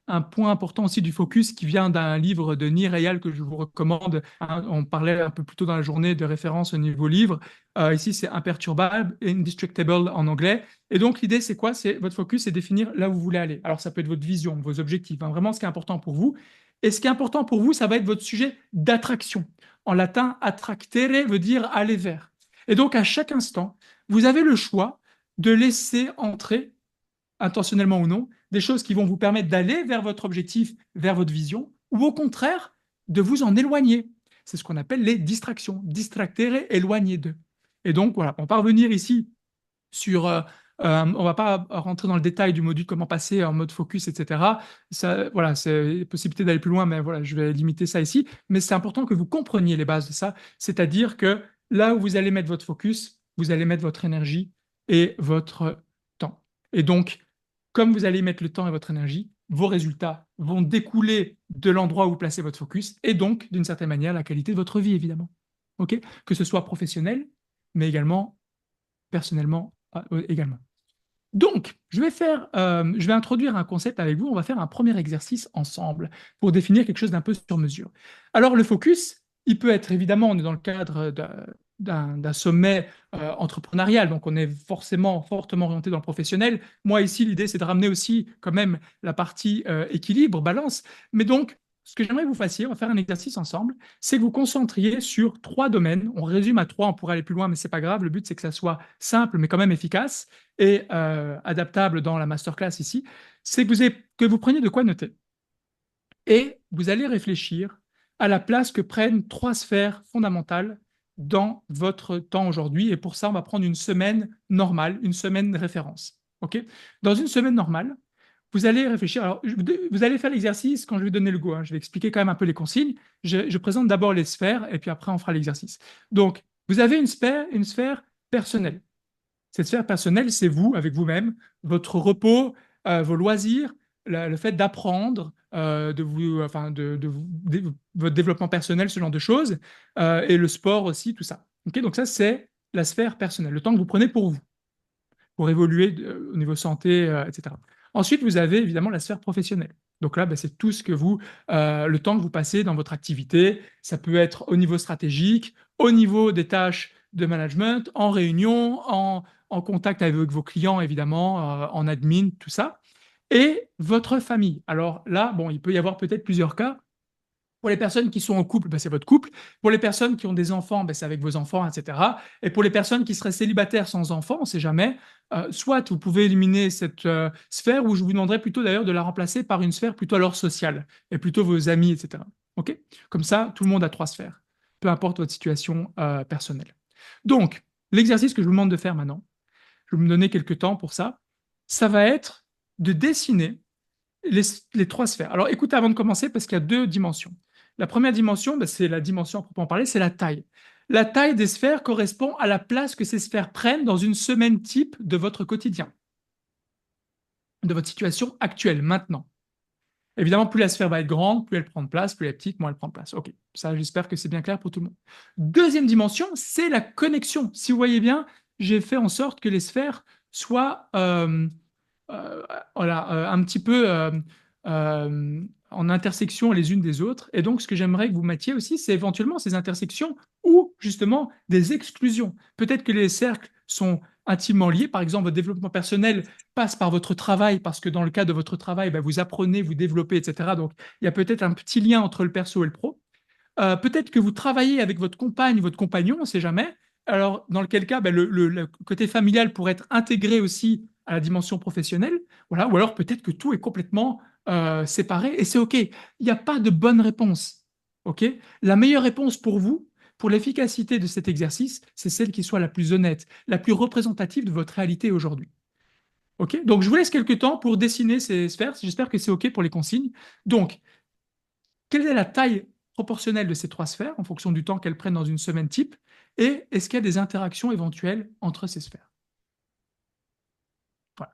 un point important aussi du focus qui vient d'un livre de Nir Eyal que je vous recommande. Hein, on parlait un peu plus tôt dans la journée de référence au niveau livre. Ici, c'est imperturbable, indestructible en anglais. Et donc l'idée, c'est quoi? C'est votre focus, c'est définir là où vous voulez aller. Alors ça peut être votre vision, vos objectifs, hein, vraiment ce qui est important pour vous. Et ce qui est important pour vous, ça va être votre sujet d'attraction. En latin, attractere veut dire aller vers. Et donc, à chaque instant, vous avez le choix de laisser entrer, intentionnellement ou non, des choses qui vont vous permettre d'aller vers votre objectif, vers votre vision, ou au contraire, de vous en éloigner. C'est ce qu'on appelle les distractions. Distractere, éloigner d'eux. Et donc, voilà, on va revenir ici sur. On va pas rentrer dans le détail du module, comment passer en mode focus, etc. Ça, voilà, c'est possibilité d'aller plus loin, mais voilà, je vais limiter ça ici. Mais c'est important que vous compreniez les bases de ça, c'est-à-dire que là où vous allez mettre votre focus, vous allez mettre votre énergie et votre temps. Et donc, comme vous allez mettre le temps et votre énergie, vos résultats vont découler de l'endroit où vous placez votre focus et donc, d'une certaine manière, la qualité de votre vie, évidemment. OK? Que ce soit professionnel, mais également personnellement également. Donc, je vais introduire un concept avec vous. On va faire un premier exercice ensemble pour définir quelque chose d'un peu sur mesure. Alors, le focus, il peut être évidemment, on est dans le cadre d'un sommet entrepreneurial, donc on est forcément fortement orienté dans le professionnel. Moi, ici, l'idée, c'est de ramener aussi quand même la partie équilibre, balance. Mais donc, ce que j'aimerais que vous fassiez, on va faire un exercice ensemble, c'est que vous concentriez sur trois domaines. On résume à trois, on pourrait aller plus loin, mais c'est pas grave. Le but, c'est que ça soit simple, mais quand même efficace et adaptable dans la masterclass ici. C'est que vous preniez de quoi noter. Et vous allez réfléchir à la place que prennent trois sphères fondamentales dans votre temps aujourd'hui. Et pour ça, on va prendre une semaine normale, une semaine de référence. OK? Dans une semaine normale, vous allez réfléchir. Alors, vous allez faire l'exercice quand je vais donner le go. Hein. Je vais expliquer quand même un peu les consignes. Je présente d'abord les sphères et puis après, on fera l'exercice. Donc, vous avez une sphère personnelle. Cette sphère personnelle, c'est vous, avec vous-même, votre repos, vos loisirs, le fait d'apprendre, de vous, enfin, votre développement personnel, ce genre de choses, et le sport aussi, tout ça. Ok, donc ça, c'est la sphère personnelle, le temps que vous prenez pour vous, pour évoluer au niveau santé, etc. Ensuite, vous avez évidemment la sphère professionnelle. Donc là, ben, c'est tout ce que le temps que vous passez dans votre activité. Ça peut être au niveau stratégique, au niveau des tâches de management, en réunion, en contact avec vos clients, évidemment, en admin, tout ça. Et votre famille. Alors là, bon, il peut y avoir peut-être plusieurs cas. Pour les personnes qui sont en couple, ben, c'est votre couple. Pour les personnes qui ont des enfants, ben, c'est avec vos enfants, etc. Et pour les personnes qui seraient célibataires sans enfants, on ne sait jamais, soit vous pouvez éliminer cette sphère, ou je vous demanderai plutôt d'ailleurs de la remplacer par une sphère plutôt alors sociale, et plutôt vos amis, etc. OK? Comme ça, tout le monde a trois sphères, peu importe votre situation personnelle. Donc, l'exercice que je vous demande de faire maintenant, je vais me donner quelques temps pour ça, ça va être de dessiner les trois sphères. Alors écoutez avant de commencer parce qu'il y a deux dimensions. La première dimension, ben, c'est la dimension à proprement parler, c'est la taille. La taille des sphères correspond à la place que ces sphères prennent dans une semaine type de votre quotidien, de votre situation actuelle, maintenant. Évidemment, plus la sphère va être grande, plus elle prend de place, plus elle est petite, moins elle prend de place. OK, ça j'espère que c'est bien clair pour tout le monde. Deuxième dimension, c'est la connexion. Si vous voyez bien, j'ai fait en sorte que les sphères soient voilà, un petit peu en intersection les unes des autres. Et donc, ce que j'aimerais que vous mettiez aussi, c'est éventuellement ces intersections ou justement des exclusions. Peut-être que les cercles sont intimement liés. Par exemple, votre développement personnel passe par votre travail, parce que dans le cadre de votre travail, ben, vous apprenez, vous développez, etc. Donc, il y a peut-être un petit lien entre le perso et le pro. Peut-être que vous travaillez avec votre compagne, votre compagnon, on ne sait jamais. Alors, dans lequel cas, ben, le côté familial pourrait être intégré aussi à la dimension professionnelle. Voilà. Ou alors, peut-être que tout est complètement séparé et c'est OK. Il n'y a pas de bonne réponse. OK? La meilleure réponse pour vous, pour l'efficacité de cet exercice, c'est celle qui soit la plus honnête, la plus représentative de votre réalité aujourd'hui. OK? Donc, je vous laisse quelques temps pour dessiner ces sphères. J'espère que c'est OK pour les consignes. Donc, quelle est la taille proportionnelle de ces trois sphères en fonction du temps qu'elles prennent dans une semaine type? Et est-ce qu'il y a des interactions éventuelles entre ces sphères? Voilà.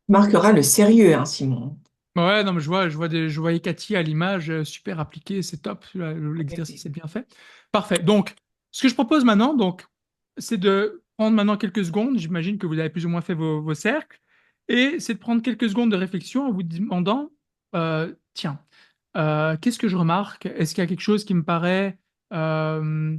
Marquera le sérieux, hein, Simon. Ouais, non, mais je voyais Cathy à l'image, super appliquée, c'est top, l'exercice est bien fait. Parfait. Donc, ce que je propose maintenant, donc, c'est de prendre maintenant quelques secondes. J'imagine que vous avez plus ou moins fait vos cercles, et c'est de prendre quelques secondes de réflexion en vous demandant, tiens, qu'est-ce que je remarque? Est-ce qu'il y a quelque chose qui me paraît euh,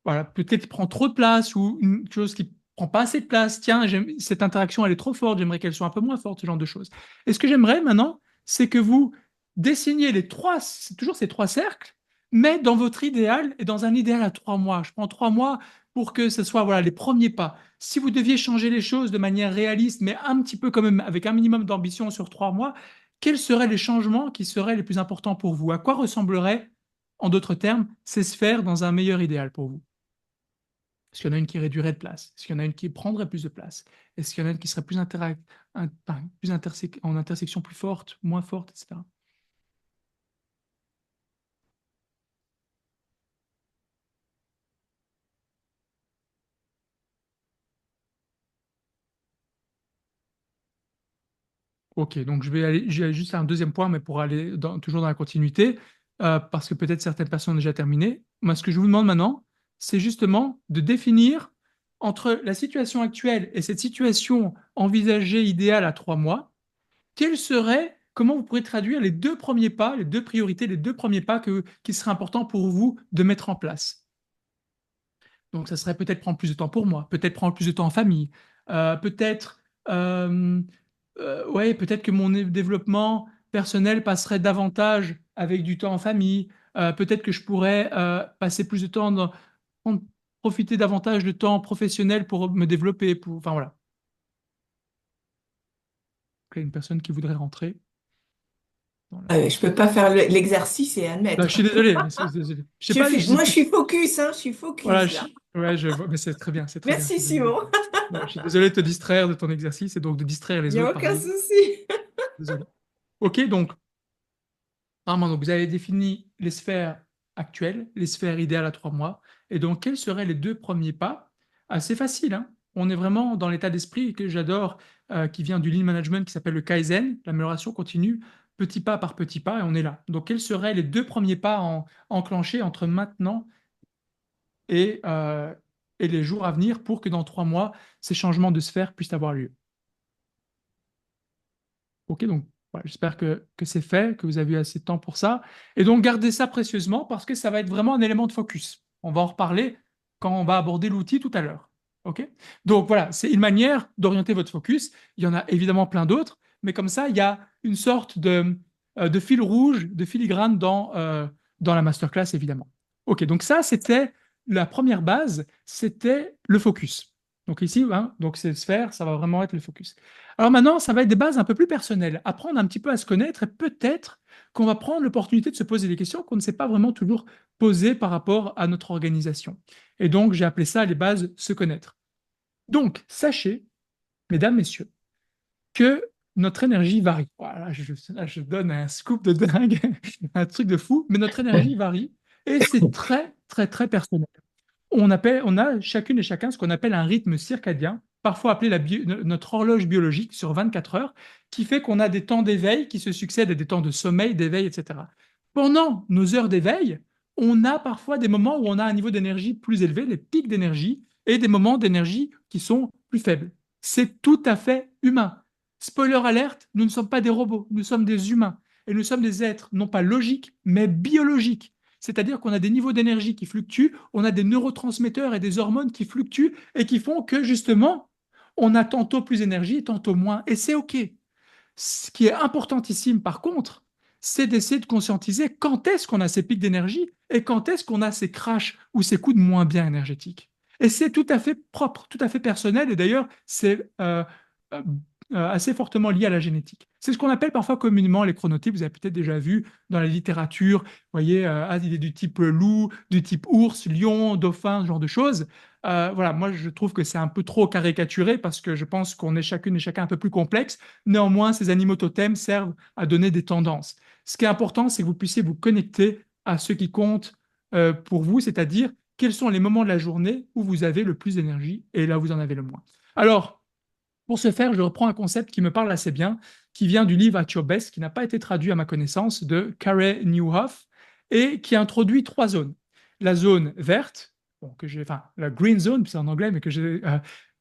voilà, peut-être prend trop de place ou une chose qui prend pas assez de place. Tiens, cette interaction, elle est trop forte, j'aimerais qu'elle soit un peu moins forte, ce genre de choses. Et ce que j'aimerais maintenant, c'est que vous dessiniez toujours ces trois cercles, mais dans votre idéal et dans un idéal à 3 mois. Je prends 3 mois pour que ce soit voilà, les premiers pas. Si vous deviez changer les choses de manière réaliste, mais un petit peu quand même avec un minimum d'ambition sur 3 mois, quels seraient les changements qui seraient les plus importants pour vous? À quoi ressembleraient, en d'autres termes, ces sphères dans un meilleur idéal pour vous? Est-ce qu'il y en a une qui réduirait de place? Est-ce qu'il y en a une qui prendrait plus de place? Est-ce qu'il y en a une qui serait en intersection plus forte, moins forte, etc. Ok, donc j'ai juste un deuxième point, mais pour aller toujours dans la continuité, parce que peut-être certaines personnes ont déjà terminé. Moi, ce que je vous demande maintenant, c'est justement de définir entre la situation actuelle et cette situation envisagée idéale à 3 mois, comment vous pourrez traduire les deux premiers pas, les deux priorités, les deux premiers pas qui seraient importants pour vous de mettre en place? Donc, ça serait peut-être prendre plus de temps pour moi, peut-être prendre plus de temps en famille, peut-être euh, ouais, peut-être que mon développement personnel passerait davantage avec du temps en famille, peut-être que je pourrais passer plus de temps profiter davantage de temps professionnel pour me développer, enfin voilà. Il y a une personne qui voudrait rentrer. Je peux pas faire l'exercice et Là, admettre. je suis désolé. Désolé. Je sais pas. Moi, je suis focus, hein, je suis Voilà, focus là. ouais, je vois, mais c'est très bien, c'est très bien. Merci, Simon. Ouais, je suis désolé de te distraire de ton exercice et donc de distraire Il les n'y a autres, aucun pareil. souci. Désolé. Ok, donc, Armand, donc vous avez défini les sphères actuelles, les sphères idéales à 3 mois, et donc quels seraient les deux premiers pas? Assez facile, hein? On est vraiment dans l'état d'esprit que j'adore, qui vient du lean management, qui s'appelle le Kaizen, l'amélioration continue, petit pas par petit pas, et on est là. Donc, quels seraient les deux premiers pas enclenchés entre maintenant et, euh, et les jours à venir pour que dans 3 mois, ces changements de sphère puissent avoir lieu? Ok, donc voilà, j'espère que c'est fait, que vous avez eu assez de temps pour ça. Et donc gardez ça précieusement parce que ça va être vraiment un élément de focus. On va en reparler quand on va aborder l'outil tout à l'heure. Ok? Donc voilà, c'est une manière d'orienter votre focus. Il y en a évidemment plein d'autres, mais comme ça, il y a une sorte de fil rouge, de filigrane dans la masterclass, évidemment. Ok, donc ça, c'était la première base, c'était le focus. Donc ici, hein, donc cette sphère, ça va vraiment être le focus. Alors maintenant, ça va être des bases un peu plus personnelles, apprendre un petit peu à se connaître et peut-être qu'on va prendre l'opportunité de se poser des questions qu'on ne s'est pas vraiment toujours posées par rapport à notre organisation. Et donc, j'ai appelé ça les bases se connaître. Donc, sachez, mesdames, messieurs, que notre énergie varie. Voilà, là, je donne un scoop de dingue, un truc de fou, mais notre énergie varie et c'est très, très, très personnel. On a chacune et chacun ce qu'on appelle un rythme circadien, parfois appelé notre horloge biologique sur 24 heures, qui fait qu'on a des temps d'éveil qui se succèdent à des temps de sommeil, d'éveil, etc. Pendant nos heures d'éveil, on a parfois des moments où on a un niveau d'énergie plus élevé, les pics d'énergie, et des moments d'énergie qui sont plus faibles. C'est tout à fait humain. Spoiler alerte, nous ne sommes pas des robots, nous sommes des humains. Et nous sommes des êtres, non pas logiques, mais biologiques. C'est-à-dire qu'on a des niveaux d'énergie qui fluctuent, on a des neurotransmetteurs et des hormones qui fluctuent et qui font que justement, on a tantôt plus d'énergie, tantôt moins. Et c'est OK. Ce qui est importantissime, par contre, c'est d'essayer de conscientiser quand est-ce qu'on a ces pics d'énergie et quand est-ce qu'on a ces crashs ou ces coups de moins bien énergétiques. Et c'est tout à fait propre, tout à fait personnel, et d'ailleurs, c'est euh, assez fortement lié à la génétique. C'est ce qu'on appelle parfois communément les chronotypes. Vous avez peut-être déjà vu dans la littérature, vous voyez, il est du type loup, du type ours, lion, dauphin, ce genre de choses. Voilà, moi je trouve que c'est un peu trop caricaturé parce que je pense qu'on est chacune et chacun un peu plus complexe. Néanmoins, ces animaux totems servent à donner des tendances. Ce qui est important, c'est que vous puissiez vous connecter à ce qui compte pour vous, c'est-à-dire quels sont les moments de la journée où vous avez le plus d'énergie et là vous en avez le moins. Alors, pour ce faire, je reprends un concept qui me parle assez bien, qui vient du livre At Your Best, qui n'a pas été traduit à ma connaissance, de Carey Nieuwhof, et qui introduit trois zones. La zone verte, bon, enfin, la green zone, c'est en anglais, mais que j'ai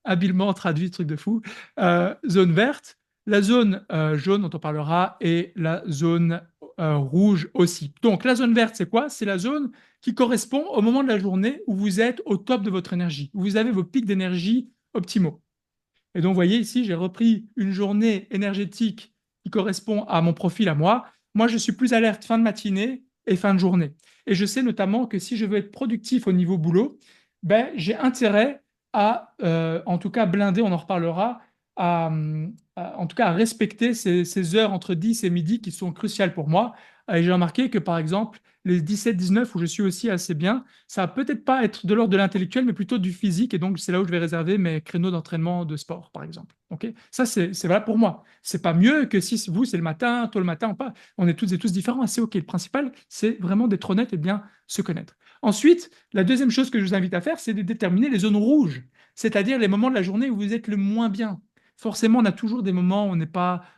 habilement traduit, truc de fou, zone verte, la zone jaune dont on parlera, et la zone rouge aussi. Donc, la zone verte, c'est quoi? C'est la zone qui correspond au moment de la journée où vous êtes au top de votre énergie, où vous avez vos pics d'énergie optimaux. Et donc, vous voyez ici, j'ai repris une journée énergétique qui correspond à mon profil à moi. Moi, je suis plus alerte fin de matinée et fin de journée. Et je sais notamment que si je veux être productif au niveau boulot, ben, j'ai intérêt à, en tout cas, blinder, on en reparlera, en tout cas, à respecter ces heures entre 10 et midi qui sont cruciales pour moi. Et j'ai remarqué que, par exemple, les 17-19 où je suis aussi assez bien, ça va peut-être pas être de l'ordre de l'intellectuel, mais plutôt du physique. Et donc, c'est là où je vais réserver mes créneaux d'entraînement de sport, par exemple. Ok. Ça, c'est valable pour moi. C'est pas mieux que si vous, c'est le matin, tôt le matin ou pas. On est toutes et tous différents. C'est OK. Le principal, c'est vraiment d'être honnête et de bien se connaître. Ensuite, la deuxième chose que je vous invite à faire, c'est de déterminer les zones rouges, c'est-à-dire les moments de la journée où vous êtes le moins bien. Forcément, on a toujours des moments où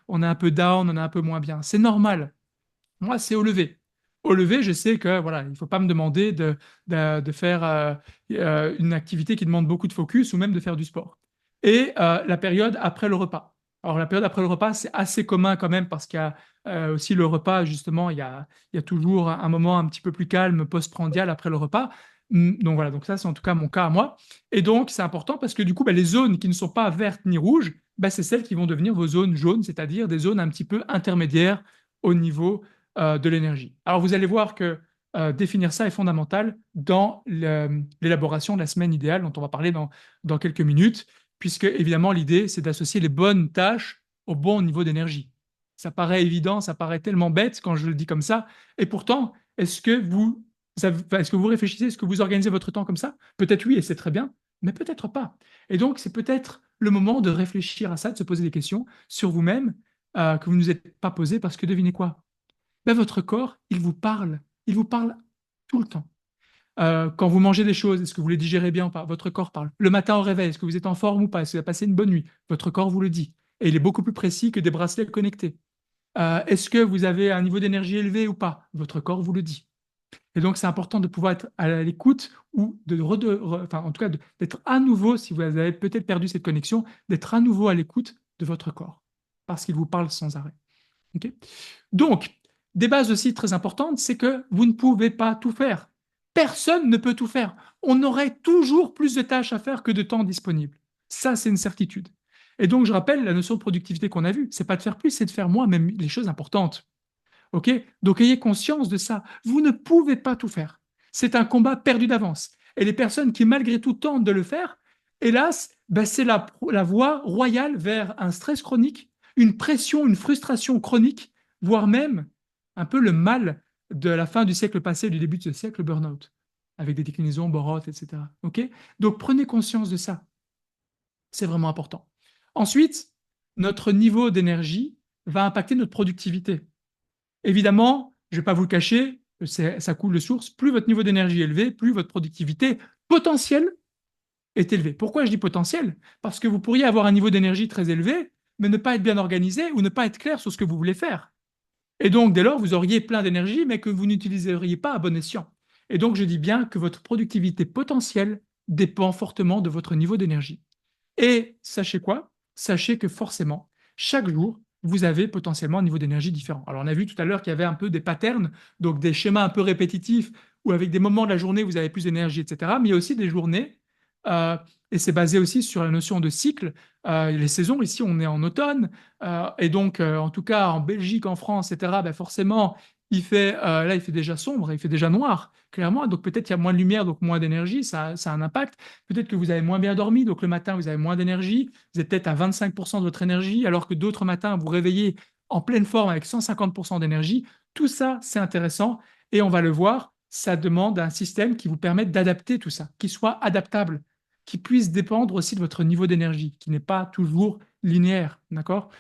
on est un peu down, on est un peu moins bien. C'est normal. Moi, c'est au lever. Au lever, je sais que voilà, il ne faut pas me demander de faire une activité qui demande beaucoup de focus ou même de faire du sport. Et la période après le repas. Alors, la période après le repas, c'est assez commun quand même parce qu'il y a aussi le repas, justement, il y a toujours un moment un petit peu plus calme postprandial après le repas. Donc voilà, donc ça, c'est en tout cas mon cas à moi. Et donc, c'est important parce que du coup, bah, les zones qui ne sont pas vertes ni rouges, bah, c'est celles qui vont devenir vos zones jaunes, c'est-à-dire des zones un petit peu intermédiaires au niveau de l'énergie. Alors vous allez voir que définir ça est fondamental dans l'élaboration de la semaine idéale dont on va parler dans quelques minutes, puisque évidemment l'idée c'est d'associer les bonnes tâches au bon niveau d'énergie. Ça paraît évident, ça paraît tellement bête quand je le dis comme ça, et pourtant, est-ce que vous réfléchissez, est-ce que vous organisez votre temps comme ça? Peut-être oui, et c'est très bien, mais peut-être pas. Et donc c'est peut-être le moment de réfléchir à ça, de se poser des questions sur vous-même que vous ne vous êtes pas posées, parce que devinez quoi? Ben, votre corps, il vous parle tout le temps. Quand vous mangez des choses, est-ce que vous les digérez bien ou pas? Votre corps parle. Le matin au réveil, est-ce que vous êtes en forme ou pas? Est-ce que vous avez passé une bonne nuit? Votre corps vous le dit. Et il est beaucoup plus précis que des bracelets connectés. Est-ce que vous avez un niveau d'énergie élevé ou pas? Votre corps vous le dit. Et donc, c'est important de pouvoir être à l'écoute ou enfin, en tout cas, d'être à nouveau, si vous avez peut-être perdu cette connexion, d'être à nouveau à l'écoute de votre corps parce qu'il vous parle sans arrêt. Ok. Donc, des bases aussi très importantes, c'est que vous ne pouvez pas tout faire. Personne ne peut tout faire. On aurait toujours plus de tâches à faire que de temps disponible. Ça, c'est une certitude. Et donc, je rappelle la notion de productivité qu'on a vue. C'est pas de faire plus, c'est de faire moins, même les choses importantes. Ok. Donc, ayez conscience de ça. Vous ne pouvez pas tout faire. C'est un combat perdu d'avance. Et les personnes qui, malgré tout, tentent de le faire, hélas, ben, c'est la voie royale vers un stress chronique, une pression, une frustration chronique, voire même un peu le mal de la fin du siècle passé, du début de ce siècle, le burn-out, avec des déclinaisons, Borat, etc. Ok. Donc prenez conscience de ça. C'est vraiment important. Ensuite, notre niveau d'énergie va impacter notre productivité. Évidemment, je ne vais pas vous le cacher, ça coule de source. Plus votre niveau d'énergie est élevé, plus votre productivité potentielle est élevée. Pourquoi je dis potentielle? Parce que vous pourriez avoir un niveau d'énergie très élevé, mais ne pas être bien organisé ou ne pas être clair sur ce que vous voulez faire. Et donc, dès lors, vous auriez plein d'énergie, mais que vous n'utiliseriez pas à bon escient. Et donc, je dis bien que votre productivité potentielle dépend fortement de votre niveau d'énergie. Et sachez quoi? Sachez que forcément, chaque jour, vous avez potentiellement un niveau d'énergie différent. Alors, on a vu tout à l'heure qu'il y avait un peu des patterns, donc des schémas un peu répétitifs, où avec des moments de la journée, vous avez plus d'énergie, etc. Mais il y a aussi des journées, euh, et c'est basé aussi sur la notion de cycle. Les saisons, ici, on est en automne, et donc, en tout cas, en Belgique, en France, etc., ben forcément, là, il fait déjà sombre, il fait déjà noir, clairement. Donc, peut-être qu'il y a moins de lumière, donc moins d'énergie, ça a un impact. Peut-être que vous avez moins bien dormi, donc le matin, vous avez moins d'énergie. Vous êtes peut-être à 25% de votre énergie, alors que d'autres matins, vous réveillez en pleine forme avec 150% d'énergie. Tout ça, c'est intéressant et on va le voir, ça demande un système qui vous permette d'adapter tout ça, qui soit adaptable, qui puisse dépendre aussi de votre niveau d'énergie, qui n'est pas toujours linéaire, d'accord?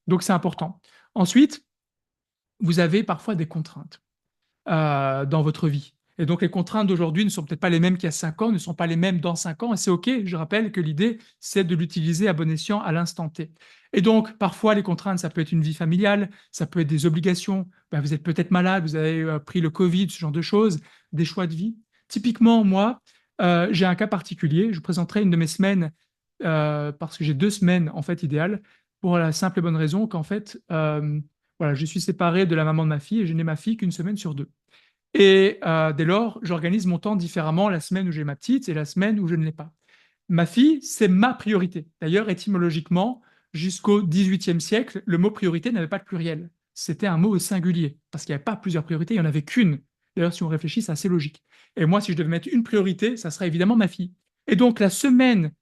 Donc, c'est important. Ensuite, vous avez parfois des contraintes dans votre vie. Et donc, les contraintes d'aujourd'hui ne sont peut-être pas les mêmes qu'il y a 5 ans, ne sont pas les mêmes dans 5 ans, et c'est OK. Je rappelle que l'idée, c'est de l'utiliser à bon escient à l'instant T. Et donc, parfois, les contraintes, ça peut être une vie familiale, ça peut être des obligations. Ben, vous êtes peut-être malade, vous avez pris le Covid, ce genre de choses, des choix de vie. Typiquement, moi, j'ai un cas particulier. Je vous présenterai une de mes semaines, parce que j'ai 2 semaines, en fait, idéales, pour la simple et bonne raison qu'en fait, voilà, je suis séparé de la maman de ma fille et je n'ai ma fille qu'une semaine sur 2. Et dès lors, j'organise mon temps différemment la semaine où j'ai ma petite et la semaine où je ne l'ai pas. Ma fille, c'est ma priorité. D'ailleurs, étymologiquement, jusqu'au XVIIIe siècle, le mot priorité n'avait pas de pluriel. C'était un mot au singulier, parce qu'il n'y avait pas plusieurs priorités, il n'y en avait qu'une. D'ailleurs, si on réfléchit, c'est assez logique. Et moi, si je devais mettre une priorité, ça serait évidemment ma fille. Et donc, la semaine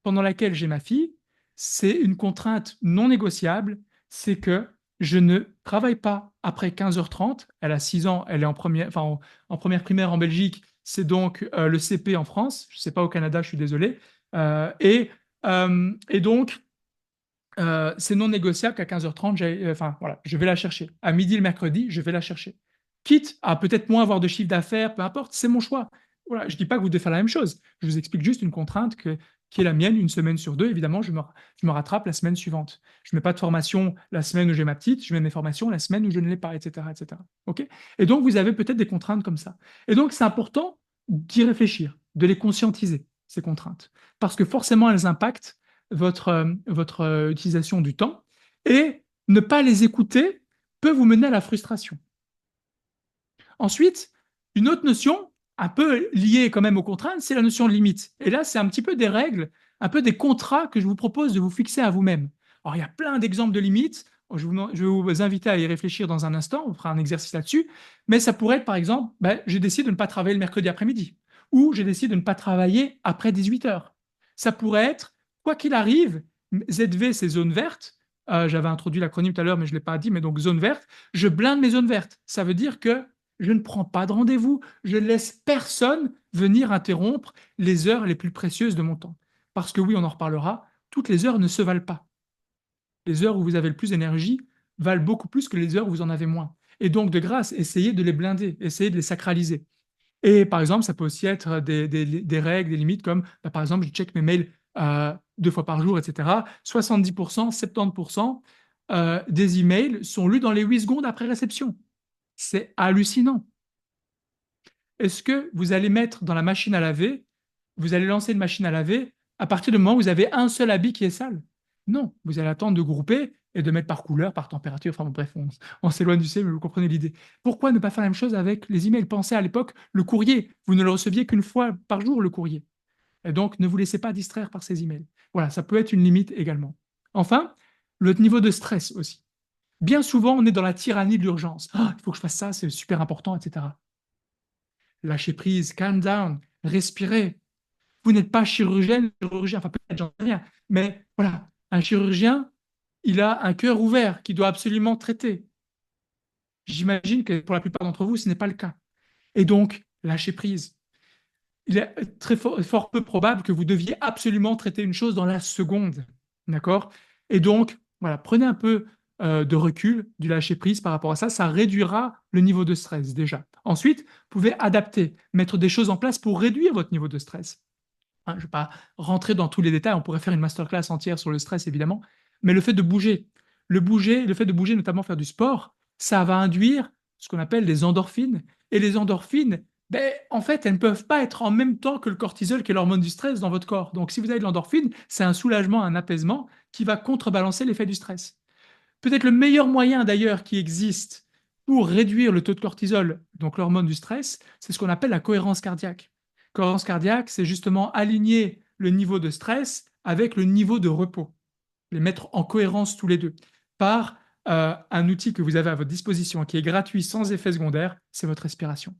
pendant laquelle j'ai ma fille, c'est une contrainte non négociable, c'est que je ne travaille pas après 15h30. Elle a 6 ans, elle est en première primaire en Belgique, c'est donc le CP en France, je ne sais pas au Canada, je suis désolé. Et donc, c'est non négociable qu'à 15h30, voilà, je vais la chercher. À midi le mercredi, je vais la chercher. Quitte à peut-être moins avoir de chiffre d'affaires, peu importe, c'est mon choix. Voilà, je ne dis pas que vous devez faire la même chose. Je vous explique juste une contrainte qui est la mienne, une semaine sur 2. Évidemment, je me rattrape la semaine suivante. Je ne mets pas de formation la semaine où j'ai ma petite, je mets mes formations la semaine où je ne l'ai pas, etc., etc. OK? Et donc, vous avez peut-être des contraintes comme ça. Et donc, c'est important d'y réfléchir, de les conscientiser, ces contraintes. Parce que forcément, elles impactent votre utilisation du temps, et ne pas les écouter peut vous mener à la frustration. Ensuite, une autre notion, un peu liée quand même aux contraintes, c'est la notion de limite. Et là, c'est un petit peu des règles, un peu des contrats que je vous propose de vous fixer à vous-même. Alors, il y a plein d'exemples de limites. Je vais vous inviter à y réfléchir dans un instant, on fera un exercice là-dessus, mais ça pourrait être par exemple, je décide de ne pas travailler le mercredi après-midi, ou je décide de ne pas travailler après 18 heures. Ça pourrait être, quoi qu'il arrive, ZV, c'est zone verte. J'avais introduit l'acronyme tout à l'heure, mais je ne l'ai pas dit, mais donc zone verte, je blinde mes zones vertes. Ça veut dire que je ne prends pas de rendez-vous, je ne laisse personne venir interrompre les heures les plus précieuses de mon temps. Parce que oui, on en reparlera, toutes les heures ne se valent pas. Les heures où vous avez le plus d'énergie valent beaucoup plus que les heures où vous en avez moins. Et donc, de grâce, essayez de les blinder, essayez de les sacraliser. Et par exemple, ça peut aussi être des règles, des limites comme, par exemple, je check mes mails 2 fois par jour, etc. 70%, 70% des emails sont lus dans les 8 secondes après réception. C'est hallucinant. Est-ce que vous allez mettre dans la machine à laver, vous allez lancer une machine à laver à partir du moment où vous avez un seul habit qui est sale? Non, vous allez attendre de grouper et de mettre par couleur, par température, enfin bon, bref, on s'éloigne du sujet, mais vous comprenez l'idée. Pourquoi ne pas faire la même chose avec les emails? Pensez à l'époque, le courrier, vous ne le receviez qu'une fois par jour, le courrier. Et donc, ne vous laissez pas distraire par ces emails. Voilà, ça peut être une limite également. Enfin, le niveau de stress aussi. Bien souvent, on est dans la tyrannie de l'urgence. Ah, il faut que je fasse ça, c'est super important, etc. Lâchez prise, calm down, respirez. Vous n'êtes pas chirurgien, enfin peut-être, j'en sais rien, mais voilà, un chirurgien, il a un cœur ouvert qu'il doit absolument traiter. J'imagine que pour la plupart d'entre vous, ce n'est pas le cas. Et donc, lâchez prise. il est très fort peu probable que vous deviez absolument traiter une chose dans la seconde. D'accord? Et donc, voilà, prenez un peu de recul, du lâcher-prise par rapport à ça. Ça réduira le niveau de stress déjà. Ensuite, vous pouvez adapter, mettre des choses en place pour réduire votre niveau de stress. Hein, je ne vais pas rentrer dans tous les détails, on pourrait faire une masterclass entière sur le stress, évidemment, mais le fait de bouger, le fait de bouger, notamment faire du sport, ça va induire ce qu'on appelle les endorphines. Et les endorphines, ben, en fait, elles ne peuvent pas être en même temps que le cortisol, qui est l'hormone du stress dans votre corps. Donc, si vous avez de l'endorphine, c'est un soulagement, un apaisement qui va contrebalancer l'effet du stress. Peut-être le meilleur moyen d'ailleurs qui existe pour réduire le taux de cortisol, donc l'hormone du stress, c'est ce qu'on appelle la cohérence cardiaque. Cohérence cardiaque, c'est justement aligner le niveau de stress avec le niveau de repos, les mettre en cohérence tous les deux par un outil que vous avez à votre disposition qui est gratuit sans effet secondaire, c'est votre respiration.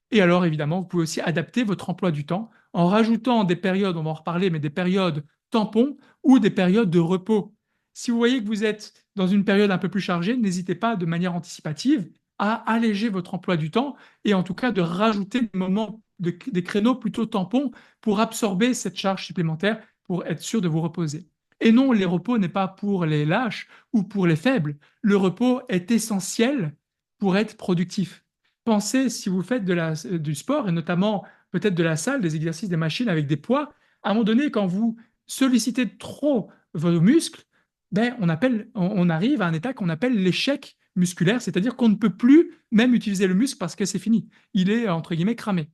Et alors, évidemment, vous pouvez aussi adapter votre emploi du temps en rajoutant des périodes, on va en reparler, mais des périodes tampons ou des périodes de repos. Si vous voyez que vous êtes dans une période un peu plus chargée, n'hésitez pas de manière anticipative à alléger votre emploi du temps et en tout cas de rajouter des moments, des créneaux plutôt tampons pour absorber cette charge supplémentaire pour être sûr de vous reposer. Et non, les repos n'est pas pour les lâches ou pour les faibles. Le repos est essentiel pour être productif. Pensez, si vous faites du sport, et notamment peut-être de la salle, des exercices, des machines avec des poids, à un moment donné, quand vous sollicitez trop vos muscles, ben, on arrive à un état qu'on appelle l'échec musculaire, c'est-à-dire qu'on ne peut plus même utiliser le muscle parce que c'est fini. Il est, entre guillemets, cramé.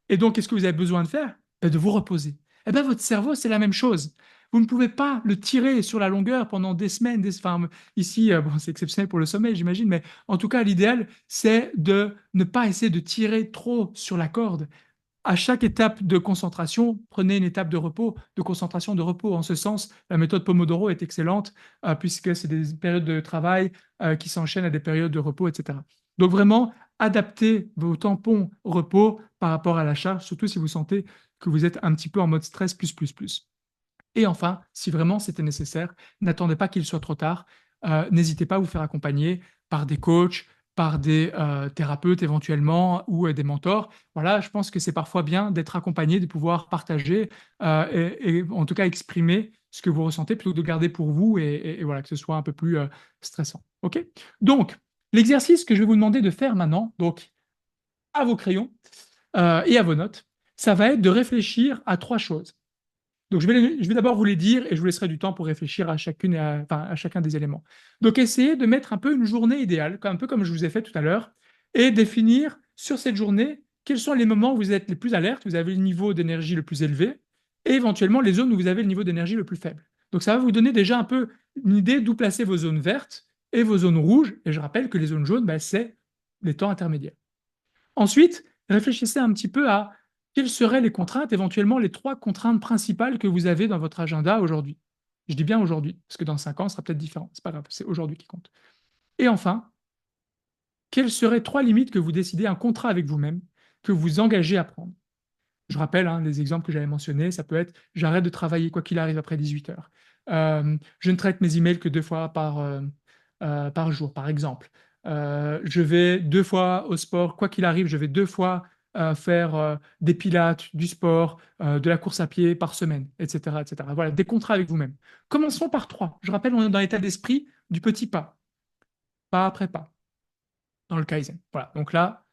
Et donc, qu'est-ce que vous avez besoin de faire? Ben, de vous reposer. Eh bien, votre cerveau, c'est la même chose. Vous ne pouvez pas le tirer sur la longueur pendant des semaines. Enfin, ici, bon, c'est exceptionnel pour le sommeil, j'imagine, mais en tout cas, l'idéal, c'est de ne pas essayer de tirer trop sur la corde. À chaque étape de concentration, prenez une étape de repos, de concentration, de repos. En ce sens, la méthode Pomodoro est excellente puisque c'est des périodes de travail qui s'enchaînent à des périodes de repos, etc. Donc vraiment, adaptez vos tampons repos par rapport à la charge, surtout si vous sentez que vous êtes un petit peu en mode stress plus, plus, plus. Et enfin, si vraiment c'était nécessaire, n'attendez pas qu'il soit trop tard. N'hésitez pas à vous faire accompagner par des coachs, par des thérapeutes éventuellement ou des mentors. Voilà, je pense que c'est parfois bien d'être accompagné, de pouvoir partager et en tout cas exprimer ce que vous ressentez plutôt que de garder pour vous et voilà, que ce soit un peu plus stressant. OK? Donc, l'exercice que je vais vous demander de faire maintenant, donc à vos crayons et à vos notes, ça va être de réfléchir à trois choses. Donc, je vais d'abord vous les dire et je vous laisserai du temps pour réfléchir à chacune enfin, à chacun des éléments. Donc, essayez de mettre un peu une journée idéale, un peu comme je vous ai fait tout à l'heure, et définir sur cette journée quels sont les moments où vous êtes les plus alertes, vous avez le niveau d'énergie le plus élevé, et éventuellement les zones où vous avez le niveau d'énergie le plus faible. Donc, ça va vous donner déjà un peu une idée d'où placer vos zones vertes et vos zones rouges. Et je rappelle que les zones jaunes, ben, c'est les temps intermédiaires. Ensuite, réfléchissez un petit peu à quelles seraient les contraintes, éventuellement les trois contraintes principales que vous avez dans votre agenda aujourd'hui. Je dis bien aujourd'hui, parce que dans 5 ans, ce sera peut-être différent. C'est pas grave, c'est aujourd'hui qui compte. Et enfin, quelles seraient trois limites que vous décidez, un contrat avec vous-même, que vous engagez à prendre? Je rappelle hein, les exemples que j'avais mentionnés, ça peut être j'arrête de travailler quoi qu'il arrive après 18 heures. Je ne traite mes emails que 2 fois par jour, par exemple. Je vais 2 fois au sport, quoi qu'il arrive, je vais 2 fois faire des pilates, du sport, de la course à pied par semaine, etc., etc. Voilà, des contrats avec vous-même. Commençons par trois. Je rappelle, on est dans l'état d'esprit du petit pas après pas, dans le Kaizen. Voilà, donc là,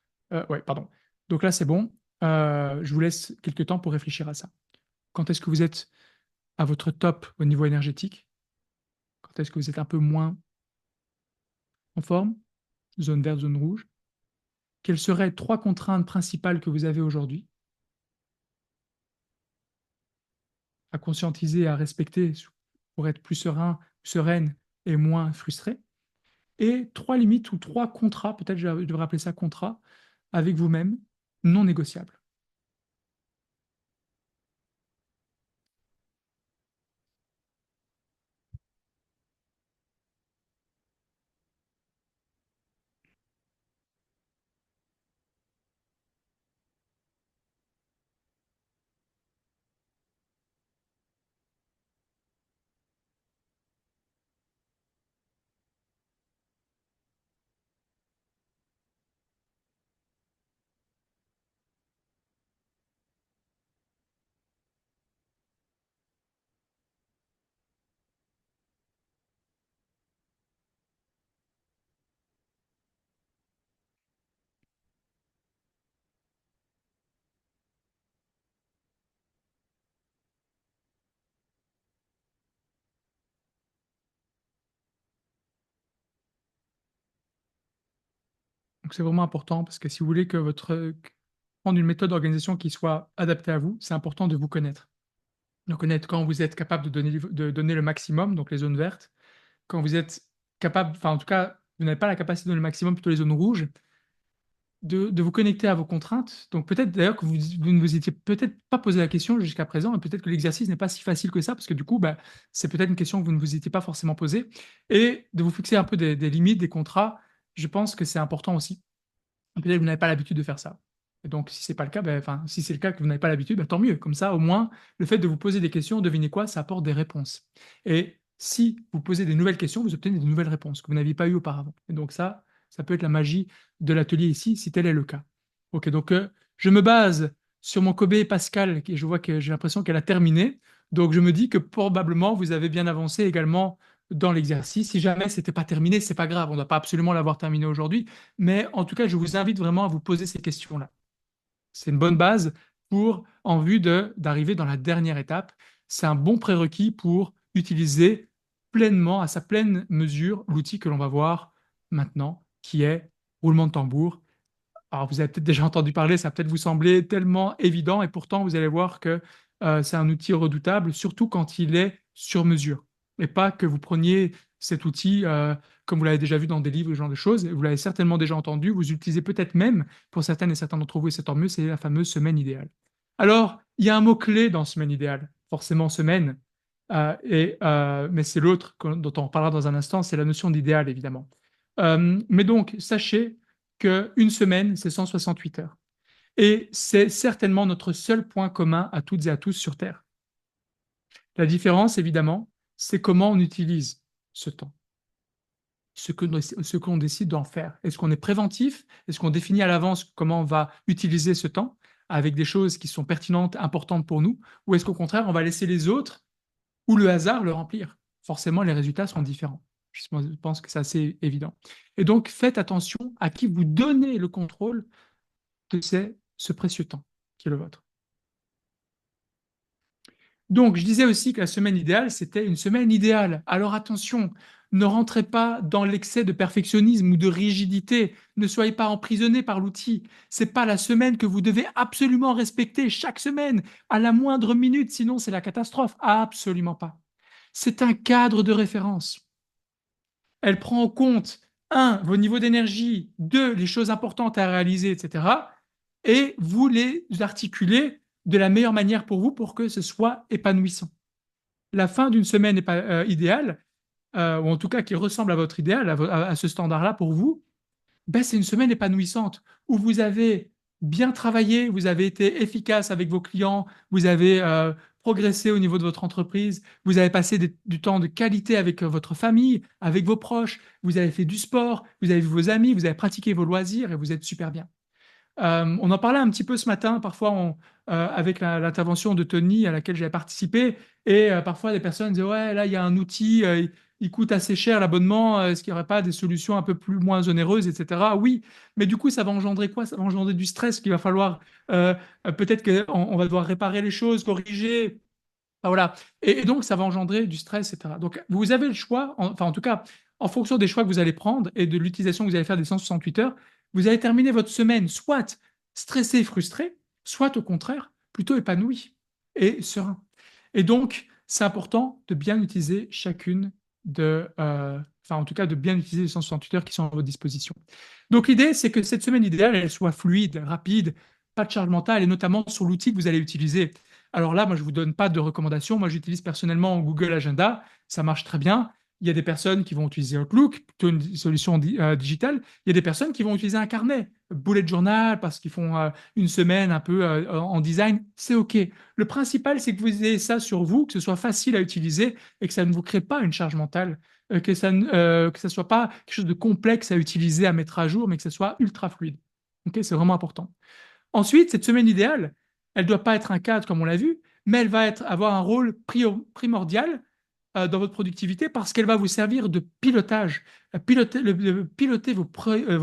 ouais, pardon. Donc là, c'est bon. Je vous laisse quelques temps pour réfléchir à ça. Quand est-ce que vous êtes à votre top au niveau énergétique? Quand est-ce que vous êtes un peu moins en forme? Zone verte, zone rouge. Quelles seraient trois contraintes principales que vous avez aujourd'hui à conscientiser et à respecter pour être plus serein, sereine et moins frustré? Et trois limites ou trois contrats, peut-être je devrais appeler ça contrat, avec vous-même, non négociables. Donc, c'est vraiment important parce que si vous voulez que prendre une méthode d'organisation qui soit adaptée à vous, c'est important de vous connaître. De connaître quand vous êtes capable de donner le maximum, donc les zones vertes, quand vous êtes capable, enfin en tout cas, vous n'avez pas la capacité de donner le maximum, plutôt les zones rouges, de vous connecter à vos contraintes. Donc peut-être d'ailleurs que vous ne vous étiez peut-être pas posé la question jusqu'à présent, et peut-être que l'exercice n'est pas si facile que ça, parce que du coup, bah, c'est peut-être une question que vous ne vous étiez pas forcément posée, et de vous fixer un peu des limites, des contrats, je pense que c'est important aussi. Peut-être que vous n'avez pas l'habitude de faire ça. Et donc, si c'est pas le cas, ben, enfin, si c'est le cas que vous n'avez pas l'habitude, ben, tant mieux. Comme ça, au moins, le fait de vous poser des questions, devinez quoi, ça apporte des réponses. Et si vous posez des nouvelles questions, vous obtenez des nouvelles réponses que vous n'aviez pas eues auparavant. Et donc ça peut être la magie de l'atelier ici, si tel est le cas. Ok, donc je me base sur mon Kobe Pascal, et je vois que j'ai l'impression qu'elle a terminé. Donc je me dis que probablement vous avez bien avancé également dans l'exercice. Si jamais c'était pas terminé, c'est pas grave, on ne doit pas absolument l'avoir terminé aujourd'hui. Mais en tout cas, je vous invite vraiment à vous poser ces questions-là. C'est une bonne base en vue d'arriver dans la dernière étape. C'est un bon prérequis pour utiliser pleinement, à sa pleine mesure, l'outil que l'on va voir maintenant, qui est roulement de tambour. Alors, vous avez peut-être déjà entendu parler, ça va peut-être vous sembler tellement évident, et pourtant, vous allez voir que c'est un outil redoutable, surtout quand il est sur mesure. Et pas que vous preniez cet outil, comme vous l'avez déjà vu dans des livres, ce genre de choses, vous l'avez certainement déjà entendu, vous utilisez peut-être même, pour certaines et certains d'entre vous, et c'est tant mieux, c'est la fameuse semaine idéale. Alors, il y a un mot-clé dans semaine idéale, forcément semaine, mais c'est l'autre dont on reparlera dans un instant, c'est la notion d'idéal, évidemment. Mais donc, sachez qu'une semaine, c'est 168 heures. Et c'est certainement notre seul point commun à toutes et à tous sur Terre. La différence, évidemment, c'est comment on utilise ce temps, ce qu'on décide d'en faire. Est-ce qu'on est préventif? Est-ce qu'on définit à l'avance comment on va utiliser ce temps avec des choses qui sont pertinentes, importantes pour nous? Ou est-ce qu'au contraire, on va laisser les autres ou le hasard le remplir? Forcément, les résultats seront différents. Je pense que c'est assez évident. Et donc, faites attention à qui vous donnez le contrôle de ce précieux temps qui est le vôtre. Donc, je disais aussi que la semaine idéale, c'était une semaine idéale. Alors attention, ne rentrez pas dans l'excès de perfectionnisme ou de rigidité. Ne soyez pas emprisonné par l'outil. C'est pas la semaine que vous devez absolument respecter chaque semaine, à la moindre minute, sinon c'est la catastrophe. Absolument pas. C'est un cadre de référence. Elle prend en compte, un, vos niveaux d'énergie, deux, les choses importantes à réaliser, etc. Et vous les articulez de la meilleure manière pour vous pour que ce soit épanouissant. La fin d'une semaine idéale, ou en tout cas qui ressemble à votre idéal, à ce standard-là pour vous, ben, c'est une semaine épanouissante où vous avez bien travaillé, vous avez été efficace avec vos clients, vous avez progressé au niveau de votre entreprise, vous avez passé du temps de qualité avec votre famille, avec vos proches, vous avez fait du sport, vous avez vu vos amis, vous avez pratiqué vos loisirs et vous êtes super bien. On en parlait un petit peu ce matin, parfois avec l'intervention de Tony à laquelle j'avais participé, et parfois des personnes disaient ouais, là il y a un outil, il coûte assez cher l'abonnement, est-ce qu'il n'y aurait pas des solutions un peu moins onéreuses, etc. Oui, mais du coup ça va engendrer quoi? Ça va engendrer du stress qu'il va falloir, peut-être qu'on va devoir réparer les choses, corriger. Enfin, voilà. Et donc, ça va engendrer du stress, etc. Donc, vous avez le choix, enfin, en tout cas, en fonction des choix que vous allez prendre et de l'utilisation que vous allez faire des 168 heures, vous allez terminer votre semaine soit stressé et frustré, soit au contraire, plutôt épanoui et serein. Et donc, c'est important de bien utiliser enfin, en tout cas, de bien utiliser les 168 heures qui sont à votre disposition. Donc, l'idée, c'est que cette semaine idéale, elle soit fluide, rapide, pas de charge mentale, et notamment sur l'outil que vous allez utiliser. Alors là, moi, je ne vous donne pas de recommandations. Moi, j'utilise personnellement Google Agenda. Ça marche très bien. Il y a des personnes qui vont utiliser Outlook, plutôt une solution digitale. Il y a des personnes qui vont utiliser un carnet, bullet journal, parce qu'ils font une semaine un peu en design. C'est OK. Le principal, c'est que vous ayez ça sur vous, que ce soit facile à utiliser et que ça ne vous crée pas une charge mentale, que ça ne soit pas quelque chose de complexe à utiliser, à mettre à jour, mais que ça soit ultra fluide. OK, c'est vraiment important. Ensuite, cette semaine idéale, elle ne doit pas être un cadre comme on l'a vu, mais elle va avoir un rôle primordial dans votre productivité parce qu'elle va vous servir de pilotage, piloter vos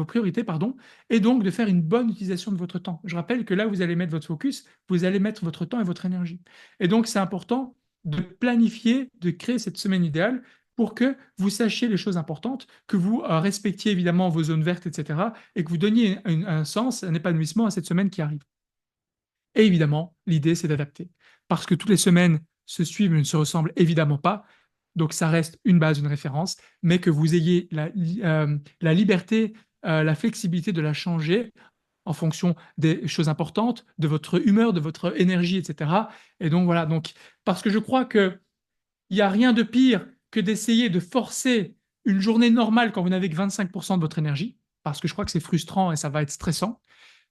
priorités, pardon, et donc de faire une bonne utilisation de votre temps. Je rappelle que là, vous allez mettre votre focus, vous allez mettre votre temps et votre énergie. Et donc, c'est important de planifier, de créer cette semaine idéale pour que vous sachiez les choses importantes, que vous respectiez évidemment vos zones vertes, etc., et que vous donniez un sens, un épanouissement à cette semaine qui arrive. Et évidemment, l'idée, c'est d'adapter. Parce que toutes les semaines se suivent, mais ne se ressemblent évidemment pas. Donc, ça reste une base, une référence, mais que vous ayez la liberté, la flexibilité de la changer en fonction des choses importantes, de votre humeur, de votre énergie, etc. Et donc, voilà. Donc, parce que je crois qu'il n'y a rien de pire que d'essayer de forcer une journée normale quand vous n'avez que 25% de votre énergie, parce que je crois que c'est frustrant et ça va être stressant.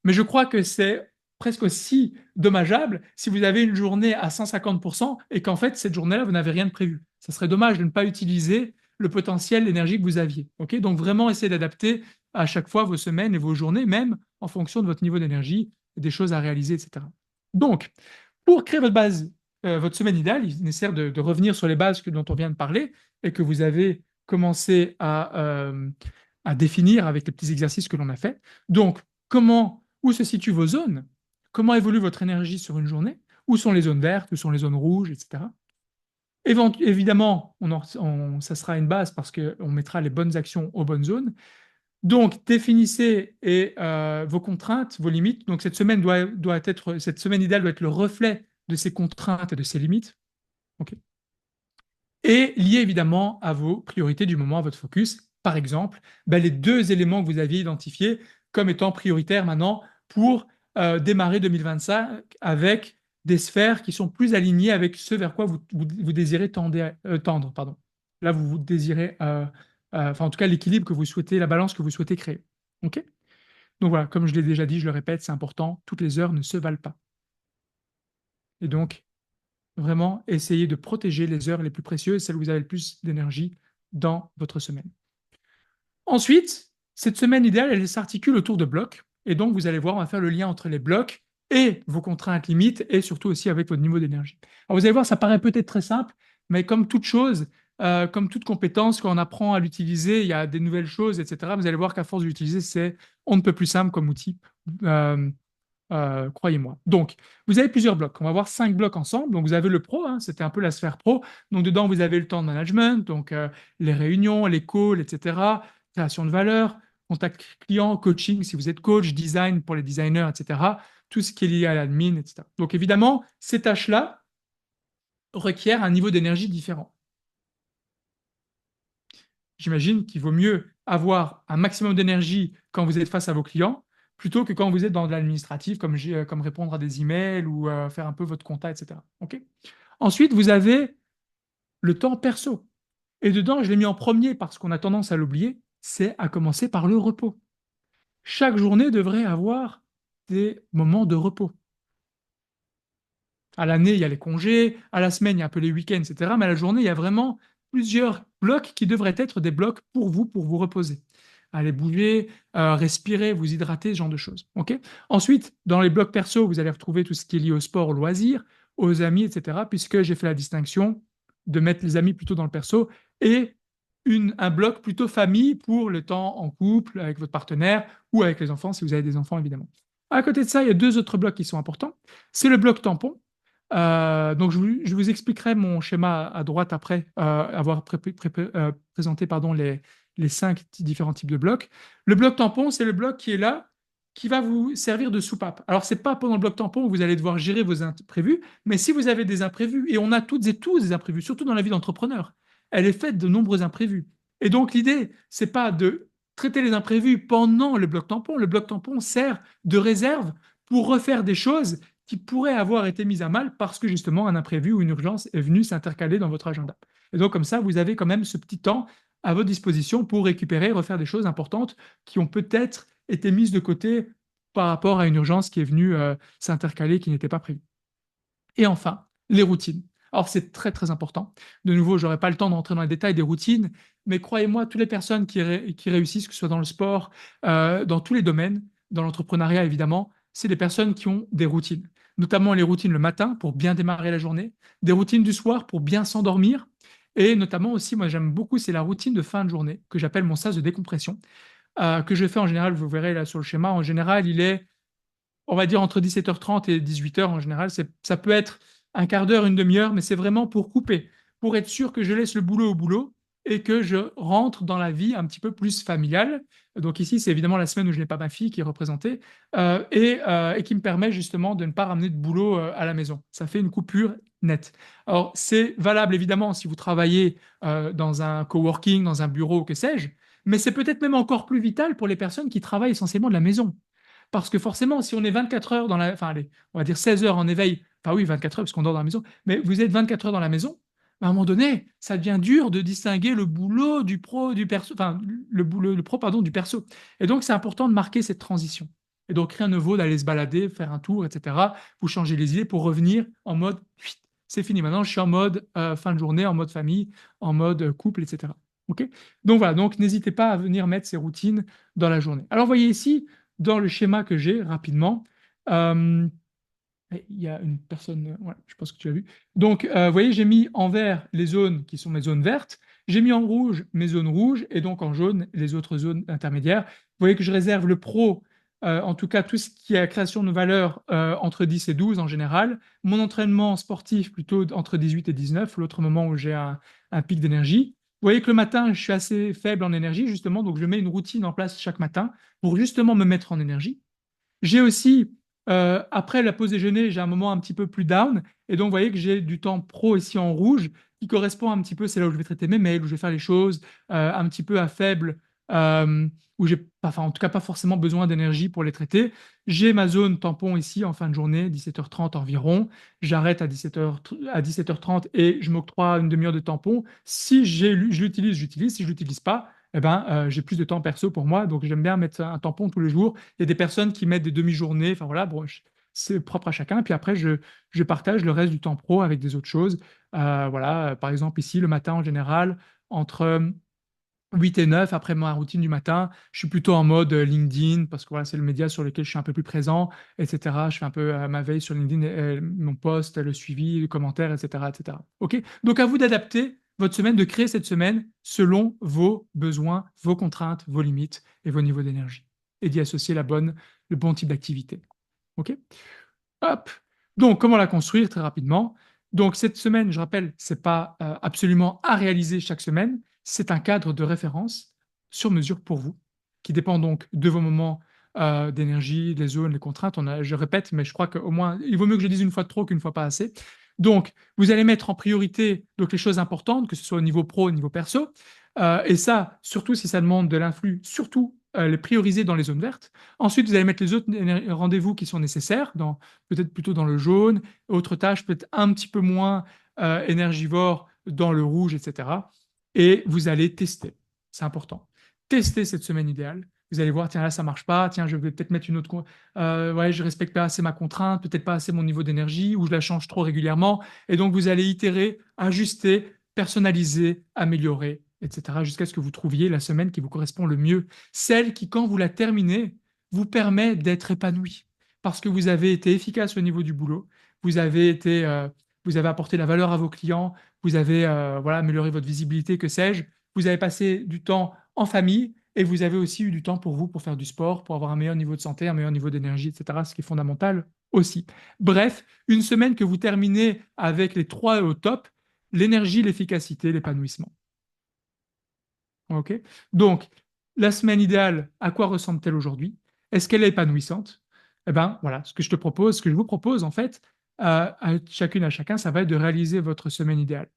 Mais je crois que c'est presque aussi dommageable si vous avez une journée à 150% et qu'en fait, cette journée-là, vous n'avez rien de prévu. Ça serait dommage de ne pas utiliser le potentiel, l'énergie que vous aviez. Okay, donc, vraiment, essayez d'adapter à chaque fois vos semaines et vos journées, même en fonction de votre niveau d'énergie, des choses à réaliser, etc. Donc, pour créer votre base, votre semaine idéale, il est nécessaire de revenir sur les bases dont on vient de parler et que vous avez commencé à définir avec les petits exercices que l'on a fait. Donc, où se situent vos zones? Comment évolue votre énergie sur une journée? Où sont les zones vertes? Où sont les zones rouges, etc. Évidemment, ça sera une base parce qu'on mettra les bonnes actions aux bonnes zones. Donc, définissez vos contraintes, vos limites. Donc, cette semaine idéale doit être le reflet de ces contraintes et de ces limites. Okay. Et lié évidemment à vos priorités du moment, à votre focus. Par exemple, les 2 éléments que vous aviez identifiés comme étant prioritaires maintenant pour démarrer 2025 avec des sphères qui sont plus alignées avec ce vers quoi vous désirez tendre. Pardon. Là, vous désirez, enfin en tout cas l'équilibre que vous souhaitez, la balance que vous souhaitez créer. Okay. Donc voilà, comme je l'ai déjà dit, je le répète, c'est important, toutes les heures ne se valent pas. Et donc, vraiment, essayez de protéger les heures les plus précieuses, celles où vous avez le plus d'énergie dans votre semaine. Ensuite, cette semaine idéale, elle s'articule autour de blocs. Et donc, vous allez voir, on va faire le lien entre les blocs et vos contraintes limites et surtout aussi avec votre niveau d'énergie. Alors, vous allez voir, ça paraît peut-être très simple, mais comme toute chose, comme toute compétence, quand on apprend à l'utiliser, il y a des nouvelles choses, etc. Vous allez voir qu'à force de l'utiliser, on ne peut plus simple comme outil. Croyez-moi. Donc, vous avez plusieurs blocs. On va voir 5 blocs ensemble. Donc, vous avez le pro, hein, c'était un peu la sphère pro. Donc, dedans, vous avez le temps de management, donc les réunions, les calls, etc. Création de valeur, contact client, coaching si vous êtes coach, design pour les designers, etc. Tout ce qui est lié à l'admin, etc. Donc, évidemment, ces tâches-là requièrent un niveau d'énergie différent. J'imagine qu'il vaut mieux avoir un maximum d'énergie quand vous êtes face à vos clients plutôt que quand vous êtes dans de l'administratif, comme répondre à des emails ou faire un peu votre compta, etc. Okay. Ensuite, vous avez le temps perso. Et dedans, je l'ai mis en premier parce qu'on a tendance à l'oublier, c'est à commencer par le repos. Chaque journée devrait avoir des moments de repos. À l'année, il y a les congés, à la semaine, il y a un peu les week-ends, etc. Mais à la journée, il y a vraiment plusieurs blocs qui devraient être des blocs pour vous reposer. Aller bouger, respirer, vous hydrater, ce genre de choses. Okay. Ensuite, dans les blocs perso, vous allez retrouver tout ce qui est lié au sport, au loisir, aux amis, etc. Puisque j'ai fait la distinction de mettre les amis plutôt dans le perso et un bloc plutôt famille pour le temps en couple, avec votre partenaire ou avec les enfants, si vous avez des enfants, évidemment. À côté de ça, il y a 2 autres blocs qui sont importants. C'est le bloc tampon. Donc, je vous expliquerai mon schéma à droite après avoir présenté les 5 différents types de blocs. Le bloc tampon, c'est le bloc qui est là, qui va vous servir de soupape. Alors, ce n'est pas pendant le bloc tampon où vous allez devoir gérer vos imprévus, mais si vous avez des imprévus, et on a toutes et tous des imprévus, surtout dans la vie d'entrepreneur, elle est faite de nombreux imprévus. Et donc, l'idée, ce n'est pas de traiter les imprévus pendant le bloc tampon. Le bloc tampon sert de réserve pour refaire des choses qui pourraient avoir été mises à mal parce que justement un imprévu ou une urgence est venu s'intercaler dans votre agenda. Et donc comme ça, vous avez quand même ce petit temps à votre disposition pour récupérer, refaire des choses importantes qui ont peut-être été mises de côté par rapport à une urgence qui est venue s'intercaler, qui n'était pas prévue. Et enfin, les routines. Alors c'est très très important. De nouveau, je n'aurai pas le temps d'entrer dans les détails des routines, mais croyez-moi, toutes les personnes qui réussissent, que ce soit dans le sport, dans tous les domaines, dans l'entrepreneuriat évidemment, c'est des personnes qui ont des routines, notamment les routines le matin pour bien démarrer la journée, des routines du soir pour bien s'endormir, et notamment aussi, moi j'aime beaucoup, c'est la routine de fin de journée, que j'appelle mon sas de décompression, que je fais en général, vous verrez là sur le schéma, en général il est, on va dire entre 17h30 et 18h en général, ça peut être un quart d'heure, une demi-heure, mais c'est vraiment pour couper, pour être sûr que je laisse le boulot au boulot et que je rentre dans la vie un petit peu plus familiale. Donc ici, c'est évidemment la semaine où je n'ai pas ma fille qui est représentée et qui me permet justement de ne pas ramener de boulot à la maison. Ça fait une coupure nette. Alors, c'est valable évidemment si vous travaillez dans un coworking, dans un bureau, que sais-je, mais c'est peut-être même encore plus vital pour les personnes qui travaillent essentiellement de la maison. Parce que forcément, si on est 24 heures enfin, allez, on va dire 16 heures en éveil, enfin oui, 24 heures parce qu'on dort dans la maison, mais vous êtes 24 heures dans la maison, à un moment donné, ça devient dur de distinguer le boulot du pro, du perso, enfin, le pro, pardon, du perso. Et donc, c'est important de marquer cette transition. Et donc, rien ne vaut d'aller se balader, faire un tour, etc. Vous changez les idées pour revenir en mode, c'est fini. Maintenant, je suis en mode fin de journée, en mode famille, en mode couple, etc. OK? Donc, voilà. Donc, n'hésitez pas à venir mettre ces routines dans la journée. Alors, voyez ici, dans le schéma que j'ai, rapidement, euh, il y a une personne, voilà, je pense que tu as vu. Donc, vous voyez, j'ai mis en vert les zones qui sont mes zones vertes, j'ai mis en rouge mes zones rouges et donc en jaune les autres zones intermédiaires. Vous voyez que je réserve le pro, en tout cas tout ce qui est la création de valeur entre 10 et 12 en général. Mon entraînement sportif plutôt entre 18 et 19, l'autre moment où j'ai un pic d'énergie. Vous voyez que le matin, je suis assez faible en énergie, justement, donc je mets une routine en place chaque matin pour justement me mettre en énergie. J'ai aussi, après la pause déjeuner, j'ai un moment un petit peu plus down. Et donc, vous voyez que j'ai du temps pro ici en rouge qui correspond un petit peu, c'est là où je vais traiter mes mails, où je vais faire les choses un petit peu à faible, où j'ai, enfin, en tout cas, pas forcément besoin d'énergie pour les traiter. J'ai ma zone tampon ici en fin de journée, 17h30 environ. J'arrête à 17h30 et je m'octroie une demi-heure de tampon. Si je l'utilise, j'utilise. Si je l'utilise pas, eh ben, j'ai plus de temps perso pour moi. Donc, j'aime bien mettre un tampon tous les jours. Il y a des personnes qui mettent des demi-journées. Enfin voilà, bon, c'est propre à chacun. Puis après, je partage le reste du temps pro avec des autres choses. Voilà, par exemple, ici, le matin, en général, entre 8 et 9, après ma routine du matin, je suis plutôt en mode LinkedIn, parce que voilà, c'est le média sur lequel je suis un peu plus présent, etc. Je fais un peu ma veille sur LinkedIn, mon post, le suivi, les commentaires, etc., etc. OK? Donc, à vous d'adapter votre semaine, de créer cette semaine selon vos besoins, vos contraintes, vos limites et vos niveaux d'énergie. Et d'y associer le bon type d'activité. OK? Hop. Donc, comment la construire très rapidement? Donc, cette semaine, je rappelle, ce n'est pas absolument à réaliser chaque semaine. C'est un cadre de référence sur mesure pour vous, qui dépend donc de vos moments d'énergie, des zones, les contraintes. Je répète, mais je crois qu'au moins, il vaut mieux que je dise une fois de trop qu'une fois pas assez. Donc, vous allez mettre en priorité donc, les choses importantes, que ce soit au niveau pro, au niveau perso. Et ça, surtout si ça demande de l'influx, surtout les prioriser dans les zones vertes. Ensuite, vous allez mettre les autres rendez-vous qui sont nécessaires, peut-être plutôt dans le jaune, autres tâches peut-être un petit peu moins énergivores dans le rouge, etc. Et vous allez tester. C'est important. Tester cette semaine idéale. Vous allez voir, tiens, là, ça marche pas. Tiens, je vais peut-être mettre une autre. Ouais, je respecte pas assez ma contrainte, peut-être pas assez mon niveau d'énergie, ou je la change trop régulièrement. Et donc, vous allez itérer, ajuster, personnaliser, améliorer, etc., jusqu'à ce que vous trouviez la semaine qui vous correspond le mieux. Celle qui, quand vous la terminez, vous permet d'être épanoui. Parce que vous avez été efficace au niveau du boulot, vous avez vous avez apporté la valeur à vos clients, vous avez voilà, amélioré votre visibilité, que sais-je, vous avez passé du temps en famille et vous avez aussi eu du temps pour vous, pour faire du sport, pour avoir un meilleur niveau de santé, un meilleur niveau d'énergie, etc., ce qui est fondamental aussi. Bref, une semaine que vous terminez avec les trois au top, l'énergie, l'efficacité, l'épanouissement. OK? Donc, la semaine idéale, à quoi ressemble-t-elle aujourd'hui? Est-ce qu'elle est épanouissante? Eh bien, voilà, ce que je vous propose, en fait, à chacune, à chacun, ça va être de réaliser votre semaine idéale.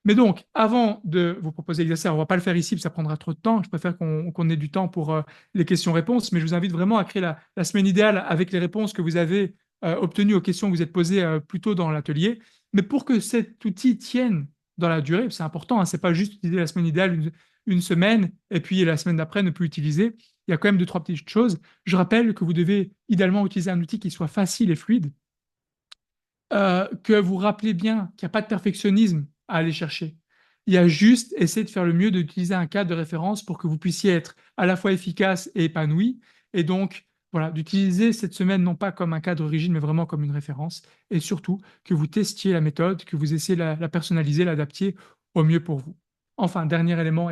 Mais donc, avant de vous proposer l'exercice, on ne va pas le faire ici, parce que ça prendra trop de temps. Je préfère qu'on ait du temps pour les questions-réponses, mais je vous invite vraiment à créer la semaine idéale avec les réponses que vous avez obtenues aux questions que vous êtes posées plus tôt dans l'atelier. Mais pour que cet outil tienne dans la durée, c'est important, hein, ce n'est pas juste utiliser la semaine idéale une semaine et puis la semaine d'après ne plus utiliser. Il y a quand même deux, trois petites choses. Je rappelle que vous devez idéalement utiliser un outil qui soit facile et fluide, que vous rappelez bien qu'il n'y a pas de perfectionnisme à aller chercher. Il y a juste essayer de faire le mieux d'utiliser un cadre de référence pour que vous puissiez être à la fois efficace et épanoui. Et donc, voilà, d'utiliser cette semaine non pas comme un cadre rigide, mais vraiment comme une référence. Et surtout, que vous testiez la méthode, que vous essayez de la personnaliser, l'adapter au mieux pour vous. Enfin, dernier élément,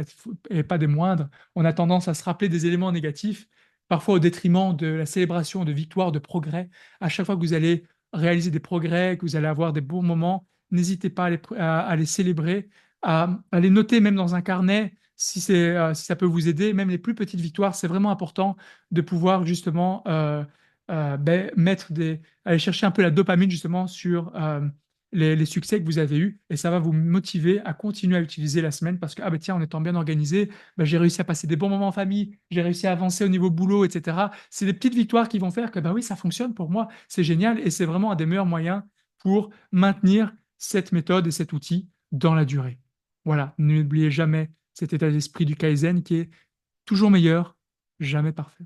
et pas des moindres, on a tendance à se rappeler des éléments négatifs, parfois au détriment de la célébration de victoire, de progrès. À chaque fois que vous allez réaliser des progrès, que vous allez avoir des bons moments, n'hésitez pas à les célébrer, à les noter même dans un carnet si ça peut vous aider. Même les plus petites victoires, c'est vraiment important de pouvoir justement aller chercher un peu la dopamine justement sur les succès que vous avez eus et ça va vous motiver à continuer à utiliser la semaine parce que, ah ben tiens, en étant bien organisé, ben, j'ai réussi à passer des bons moments en famille, j'ai réussi à avancer au niveau boulot, etc. C'est des petites victoires qui vont faire que, bah oui, ça fonctionne pour moi, c'est génial et c'est vraiment un des meilleurs moyens pour maintenir cette méthode et cet outil dans la durée. Voilà, n'oubliez jamais cet état d'esprit du Kaizen qui est toujours meilleur, jamais parfait.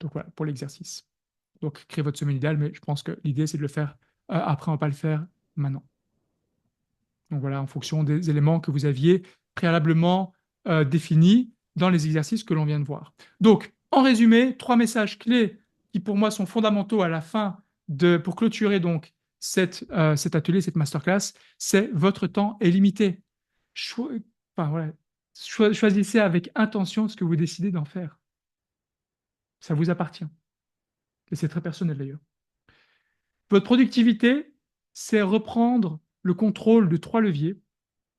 Donc voilà, pour l'exercice. Donc créez votre semaine idéale, mais je pense que l'idée, c'est de le faire après, on ne va pas le faire maintenant. Donc voilà, en fonction des éléments que vous aviez préalablement définis dans les exercices que l'on vient de voir. Donc, en résumé, 3 messages clés qui pour moi sont fondamentaux à la fin pour clôturer donc cet atelier, cette masterclass, c'est votre temps est limité. Enfin, voilà. Choisissez avec intention ce que vous décidez d'en faire. Ça vous appartient. Et c'est très personnel d'ailleurs. Votre productivité, c'est reprendre le contrôle de 3 leviers.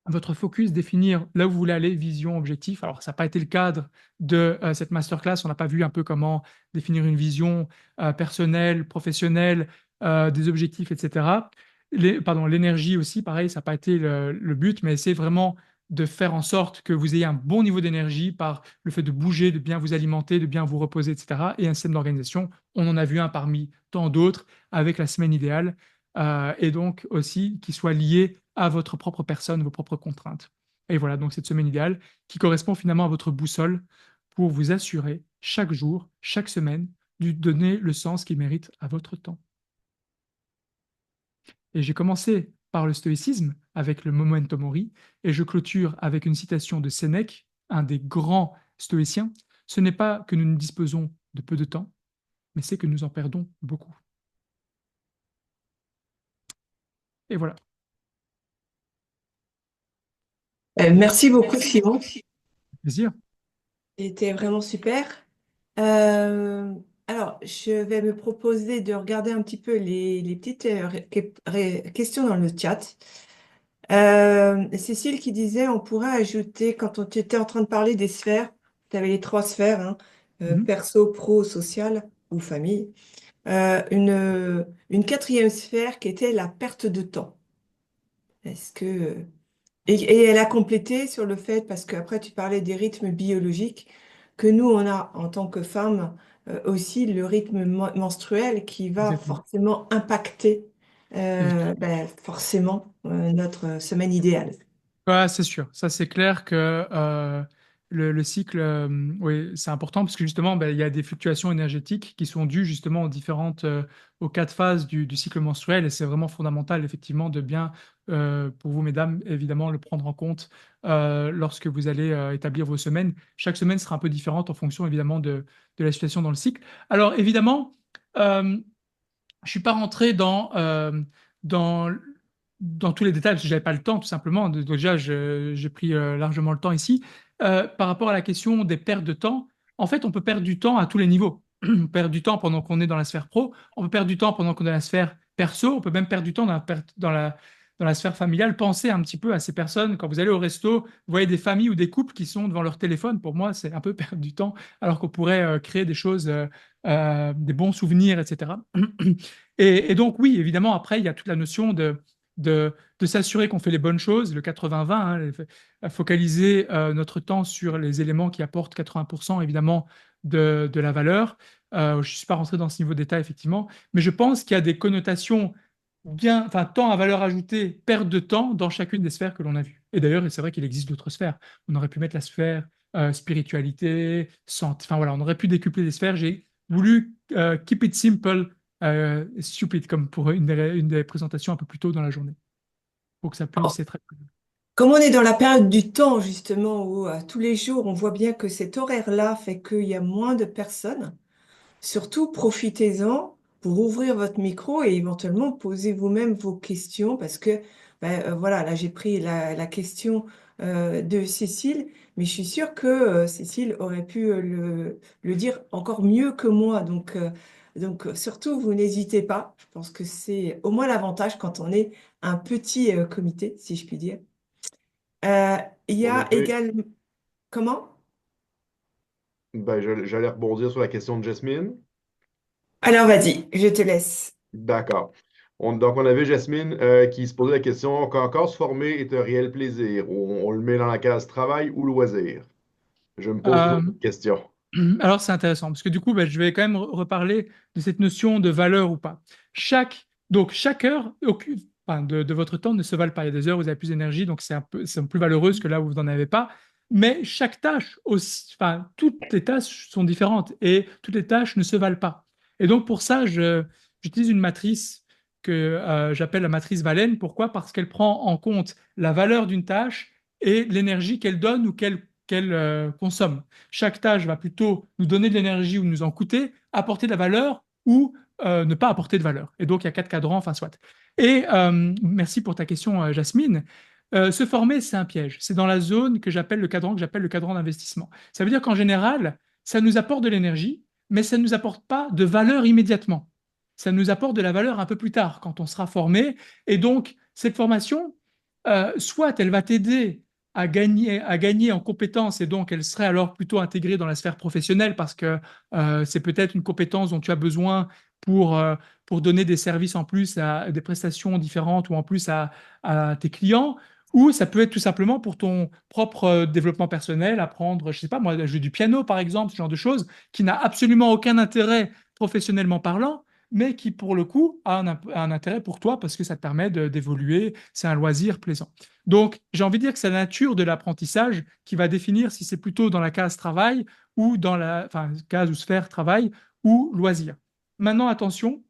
Votre focus, définir là où vous voulez aller, vision, objectif. Alors, ça n'a pas été le cadre de cette masterclass. On n'a pas vu un peu comment définir une vision personnelle, professionnelle, des objectifs, etc. L'énergie aussi, pareil, ça n'a pas été le but, mais c'est vraiment de faire en sorte que vous ayez un bon niveau d'énergie par le fait de bouger, de bien vous alimenter, de bien vous reposer, etc. Et un système d'organisation, on en a vu un parmi tant d'autres avec la semaine idéale, et donc aussi qui soit lié à votre propre personne, vos propres contraintes. Et voilà, donc cette semaine idéale qui correspond finalement à votre boussole pour vous assurer chaque jour, chaque semaine, de donner le sens qu'il mérite à votre temps. Et j'ai commencé par le stoïcisme avec le Memento Mori, et je clôture avec une citation de Sénèque, un des grands stoïciens. Ce n'est pas que nous ne disposons de peu de temps, mais c'est que nous en perdons beaucoup. Et voilà. Merci beaucoup, Simon. Plaisir. C'était vraiment super. Euh, alors, je vais me proposer de regarder un petit peu les petites questions dans le chat. Cécile qui disait, on pourrait ajouter, quand tu étais en train de parler des sphères, tu avais les 3 sphères, hein, perso, pro, social ou famille, une 4e sphère qui était la perte de temps. Est-ce que... Et elle a complété sur le fait, parce qu'après tu parlais des rythmes biologiques, que nous, on a en tant que femmes aussi le rythme menstruel qui va Exactement. forcément impacter forcément notre semaine idéale. Ouais, c'est sûr. Ça, c'est clair que le cycle, oui, c'est important parce que justement, ben, il y a des fluctuations énergétiques qui sont dues justement aux 4 phases du cycle menstruel et c'est vraiment fondamental, effectivement, de bien, pour vous, mesdames, évidemment, le prendre en compte lorsque vous allez établir vos semaines. Chaque semaine sera un peu différente en fonction, évidemment, de la situation dans le cycle. Alors, évidemment, je ne suis pas rentré dans dans tous les détails, parce que j'avais pas le temps, tout simplement. Déjà, j'ai pris largement le temps ici. Par rapport à la question des pertes de temps, en fait, on peut perdre du temps à tous les niveaux. On perd du temps pendant qu'on est dans la sphère pro, on peut perdre du temps pendant qu'on est dans la sphère perso, on peut même perdre du temps dans la sphère familiale. Pensez un petit peu à ces personnes. Quand vous allez au resto, vous voyez des familles ou des couples qui sont devant leur téléphone. Pour moi, c'est un peu perdre du temps, alors qu'on pourrait créer des choses, des bons souvenirs, etc. Et donc, oui, évidemment, après, il y a toute la notion de s'assurer qu'on fait les bonnes choses, le 80-20, hein, focaliser notre temps sur les éléments qui apportent 80% évidemment de la valeur. Je ne suis pas rentré dans ce niveau d'état, effectivement, mais je pense qu'il y a des connotations bien, enfin, temps à valeur ajoutée, perte de temps dans chacune des sphères que l'on a vues. Et d'ailleurs, c'est vrai qu'il existe d'autres sphères. On aurait pu mettre la sphère spiritualité, santé, enfin voilà, on aurait pu décupler les sphères. J'ai voulu keep it simple, stupid, comme pour une des présentations un peu plus tôt dans la journée, pour que ça puisse être. Comme on est dans la période du temps, justement, où tous les jours, on voit bien que cet horaire-là fait qu'il y a moins de personnes. Surtout, profitez-en pour ouvrir votre micro et éventuellement poser vous-même vos questions parce que, voilà, là j'ai pris la question de Cécile, mais je suis sûre que Cécile aurait pu le dire encore mieux que moi. Donc surtout, vous n'hésitez pas. Je pense que c'est au moins l'avantage quand on est un petit comité, si je puis dire. Euh, il y On a avait, également... Comment? ben, j'allais rebondir sur la question de Jasmine. Alors, vas-y, je te laisse. D'accord. Donc, on avait Jasmine qui se posait la question, qu'encore se former est un réel plaisir. On le met dans la case travail ou loisir? Je me pose toujours Euh, cette question. Alors, c'est intéressant parce que du coup, je vais quand même reparler de cette notion de valeur ou pas. Donc, chaque heure enfin, de votre temps ne se valent pas. Il y a des heures où vous avez plus d'énergie, donc c'est plus valeureuse que là où vous n'en avez pas. Mais chaque tâche aussi, enfin, toutes les tâches sont différentes et toutes les tâches ne se valent pas. Et donc, pour ça, j'utilise une matrice que j'appelle la matrice Valen. Pourquoi? Parce qu'elle prend en compte la valeur d'une tâche et l'énergie qu'elle donne ou qu'elle consomme. Chaque tâche va plutôt nous donner de l'énergie ou nous en coûter, apporter de la valeur ou ne pas apporter de valeur. Et donc, il y a 4 cadrans, enfin, soit. Et merci pour ta question, Jasmine. Se former, c'est un piège. C'est dans la zone que j'appelle le cadran d'investissement. Ça veut dire qu'en général, ça nous apporte de l'énergie, mais ça ne nous apporte pas de valeur immédiatement. Ça nous apporte de la valeur un peu plus tard, quand on sera formé. Et donc, cette formation, soit elle va t'aider à gagner en compétences et donc elle serait alors plutôt intégrée dans la sphère professionnelle parce que c'est peut-être une compétence dont tu as besoin pour, euh, pour donner des services en plus à des prestations différentes ou en plus à tes clients. Ou ça peut être tout simplement pour ton propre développement personnel, apprendre, je sais pas moi, à jouer du piano par exemple, ce genre de choses qui n'a absolument aucun intérêt professionnellement parlant, mais qui pour le coup a un intérêt pour toi parce que ça te permet d'évoluer, c'est un loisir plaisant. Donc, j'ai envie de dire que c'est la nature de l'apprentissage qui va définir si c'est plutôt dans la case travail ou dans la enfin, case ou sphère travail ou loisir. Maintenant, attention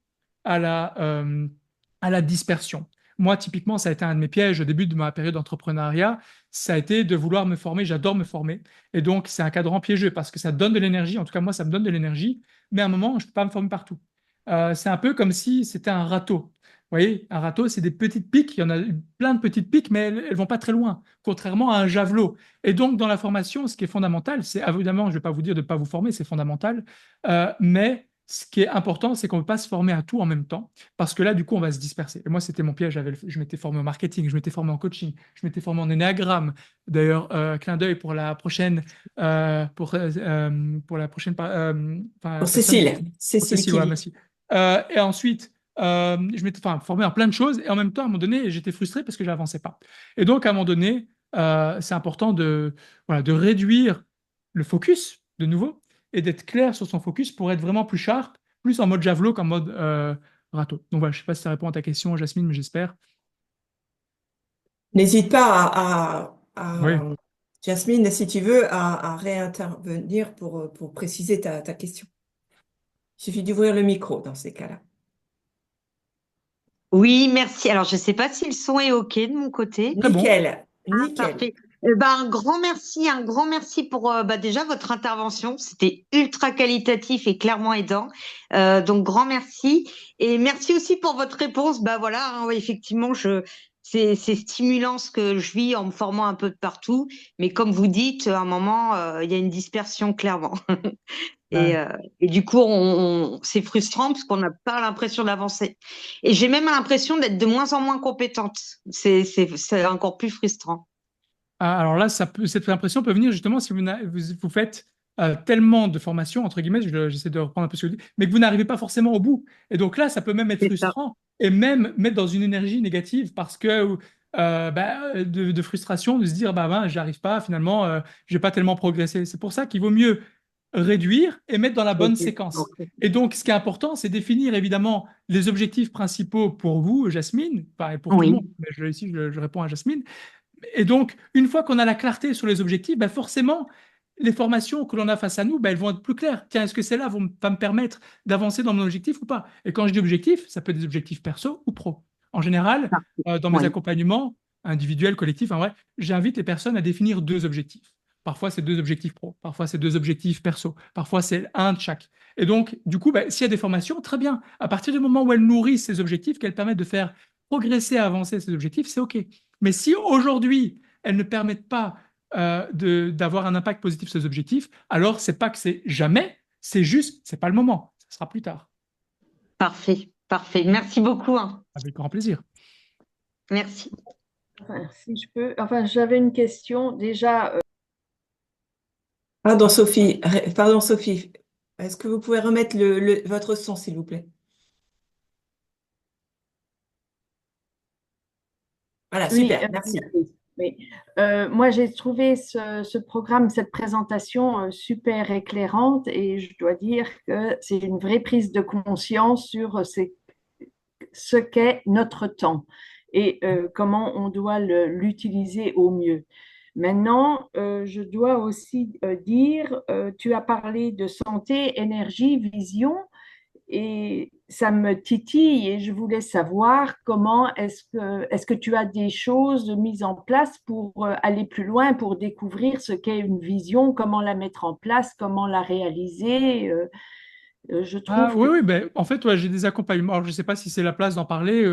à la dispersion. Moi, typiquement, ça a été un de mes pièges au début de ma période d'entrepreneuriat, ça a été de vouloir me former, j'adore me former. Et donc, c'est un cadran piégeux parce que ça donne de l'énergie, en tout cas, moi, ça me donne de l'énergie, mais à un moment, je ne peux pas me former partout. C'est un peu comme si c'était un râteau. Vous voyez, un râteau, c'est des petites piques. Il y en a plein de petites piques, mais elles ne vont pas très loin, contrairement à un javelot. Et donc, dans la formation, ce qui est fondamental, c'est évidemment, je ne vais pas vous dire de ne pas vous former, c'est fondamental. Mais ce qui est important, c'est qu'on ne peut pas se former à tout en même temps, parce que là, du coup, on va se disperser. Et moi, c'était mon piège. Je m'étais formé au marketing, je m'étais formé en coaching, je m'étais formé en énéagramme. D'ailleurs, clin d'œil pour la prochaine, pour la prochaine Pour personne, Cécile, pour Cécile Cécile, ouais, Killy. merci. Et ensuite, je m'étais formé en plein de choses et en même temps, à un moment donné, j'étais frustré parce que je n'avançais pas. Et donc, à un moment donné, c'est important voilà, de réduire le focus, de nouveau, et d'être clair sur son focus pour être vraiment plus sharp, plus en mode javelot qu'en mode râteau. Donc voilà, je ne sais pas si ça répond à ta question, Jasmine, mais j'espère. N'hésite pas Oui. Jasmine, si tu veux, à réintervenir pour préciser ta question. Il suffit d'ouvrir le micro dans ces cas-là. Oui, merci. Alors, je ne sais pas si le son est OK de mon côté. Très bon. Nickel, nickel. Parfait. Un grand merci pour déjà votre intervention. C'était ultra qualitatif et clairement aidant. Donc, grand merci. Et merci aussi pour votre réponse. Bah voilà, hein, ouais, effectivement, c'est stimulant ce que je vis en me formant un peu de partout. Mais comme vous dites, à un moment, il y a une dispersion clairement. Et, Ouais. euh, et du coup, c'est frustrant parce qu'on n'a pas l'impression d'avancer. Et j'ai même l'impression d'être de moins en moins compétente. C'est encore plus frustrant. Alors là, cette impression peut venir justement si vous faites tellement de formations, entre guillemets, j'essaie de reprendre un peu ce que je dis, mais que vous n'arrivez pas forcément au bout. Et donc là, ça peut même être C'est ça. frustrant et même mettre dans une énergie négative parce que de frustration, de se dire, j'arrive pas, finalement, je n'ai pas tellement progressé. C'est pour ça qu'il vaut mieux réduire et mettre dans la bonne Ok. séquence. Ok. Et donc, ce qui est important, c'est définir évidemment les objectifs principaux pour vous, Jasmine, enfin, et pour tout le monde, Oui, mais ici, je réponds à Jasmine. Et donc, une fois qu'on a la clarté sur les objectifs, forcément, les formations que l'on a face à nous, elles vont être plus claires. Tiens, est-ce que celles-là va me permettre d'avancer dans mon objectif ou pas? Et quand je dis objectif, ça peut être des objectifs perso ou pro. En général, parfait. dans mes Oui, accompagnements individuels, collectifs, en vrai, j'invite les personnes à définir 2 objectifs. Parfois, c'est 2 objectifs pro, parfois, c'est 2 objectifs perso, parfois, c'est un de chaque. Et donc, du coup, s'il y a des formations, très bien. À partir du moment où elles nourrissent ces objectifs, qu'elles permettent de faire progresser, avancer ces objectifs, c'est OK. Mais si aujourd'hui, elles ne permettent pas d'avoir un impact positif sur ces objectifs, alors c'est pas que c'est jamais, c'est juste, c'est pas le moment. Ça sera plus tard. parfait. Parfait. Merci beaucoup, hein. Avec grand plaisir. Merci. Enfin, si je peux, enfin, j'avais une question déjà. Pardon, Sophie. Pardon, Sophie. Est-ce que vous pouvez remettre votre son, s'il vous plaît? Voilà, Oui, super, merci. oui. Moi, j'ai trouvé ce programme, cette présentation super éclairante et je dois dire que c'est une vraie prise de conscience sur ce qu'est notre temps et comment on doit l'utiliser au mieux. Maintenant, je dois aussi dire, tu as parlé de santé, énergie, vision. Et ça me titille et je voulais savoir comment est-ce que tu as des choses mises en place pour aller plus loin, pour découvrir ce qu'est une vision, comment la mettre en place, comment la réaliser. Je Ah, trouve oui, que oui, ben, en fait, ouais, j'ai des accompagnements. Alors, je ne sais pas si c'est la place d'en parler.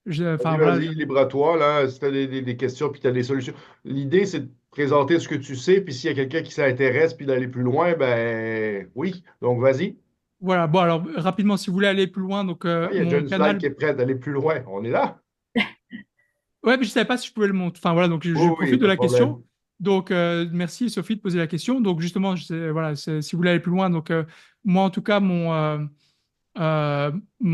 Vas-y, Enfin, voilà. vas-y, libre à toi, là, si tu as des questions puis tu as des solutions. L'idée, c'est de présenter ce que tu sais, puis s'il y a quelqu'un qui s'intéresse puis d'aller plus loin, ben oui. Donc, vas-y. Voilà, bon, alors, rapidement, si vous voulez aller plus loin, donc, Ah, il y a déjà mon une slide canal. qui est prête d'aller plus loin. On est là? Ouais, mais je ne savais pas si je pouvais le montrer. Enfin, voilà, donc je Oui, oui, profite de pas de la question. problème. Donc, merci Sophie de poser la question. Donc, justement, voilà, si vous voulez aller plus loin, donc, moi, en tout cas, mon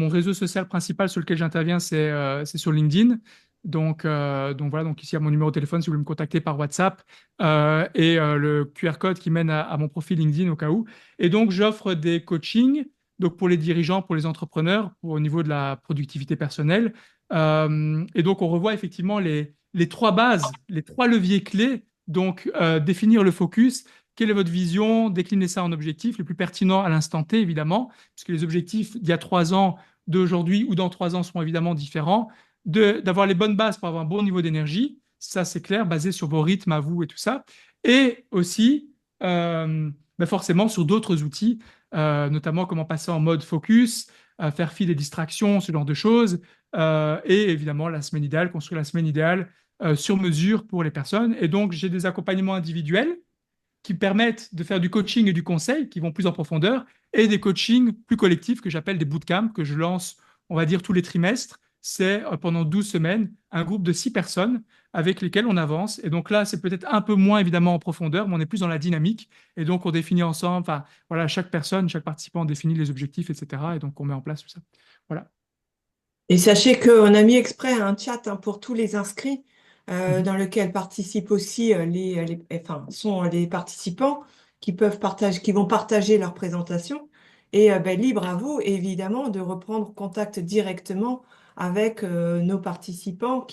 réseau social principal sur lequel j'interviens, c'est sur LinkedIn. Donc voilà, donc ici, il y a mon numéro de téléphone si vous voulez me contacter par WhatsApp et le QR code qui mène à mon profil LinkedIn au cas où. Et donc, j'offre des coachings donc pour les dirigeants, pour les entrepreneurs, au niveau de la productivité personnelle. Et donc, on revoit effectivement les trois bases, les trois leviers clés. Donc, définir le focus, quelle est votre vision, décliner ça en objectifs, les plus pertinents à l'instant T, évidemment, puisque les objectifs d'il y a 3 ans, d'aujourd'hui ou dans 3 ans seront évidemment différents. D'avoir les bonnes bases pour avoir un bon niveau d'énergie, ça c'est clair, basé sur vos rythmes à vous et tout ça. Et aussi, forcément, sur d'autres outils, notamment comment passer en mode focus, faire fi des distractions, ce genre de choses. Et évidemment, la semaine idéale, construire la semaine idéale sur mesure pour les personnes. Et donc, j'ai des accompagnements individuels qui permettent de faire du coaching et du conseil, qui vont plus en profondeur, et des coachings plus collectifs que j'appelle des bootcamps, que je lance, on va dire, tous les trimestres. C'est pendant 12 semaines, un groupe de 6 personnes avec lesquelles on avance. Et donc là, c'est peut-être un peu moins évidemment en profondeur, mais on est plus dans la dynamique. Et donc, on définit ensemble, enfin, voilà, chaque personne, chaque participant définit les objectifs, etc. Et donc, on met en place tout ça. Voilà. Et sachez qu'on a mis exprès un chat pour tous les inscrits Mhm. dans lequel participent aussi enfin, sont les participants qui peuvent partager, qui vont partager leur présentation. Et libre à vous, évidemment, de reprendre contact directement avec nos participants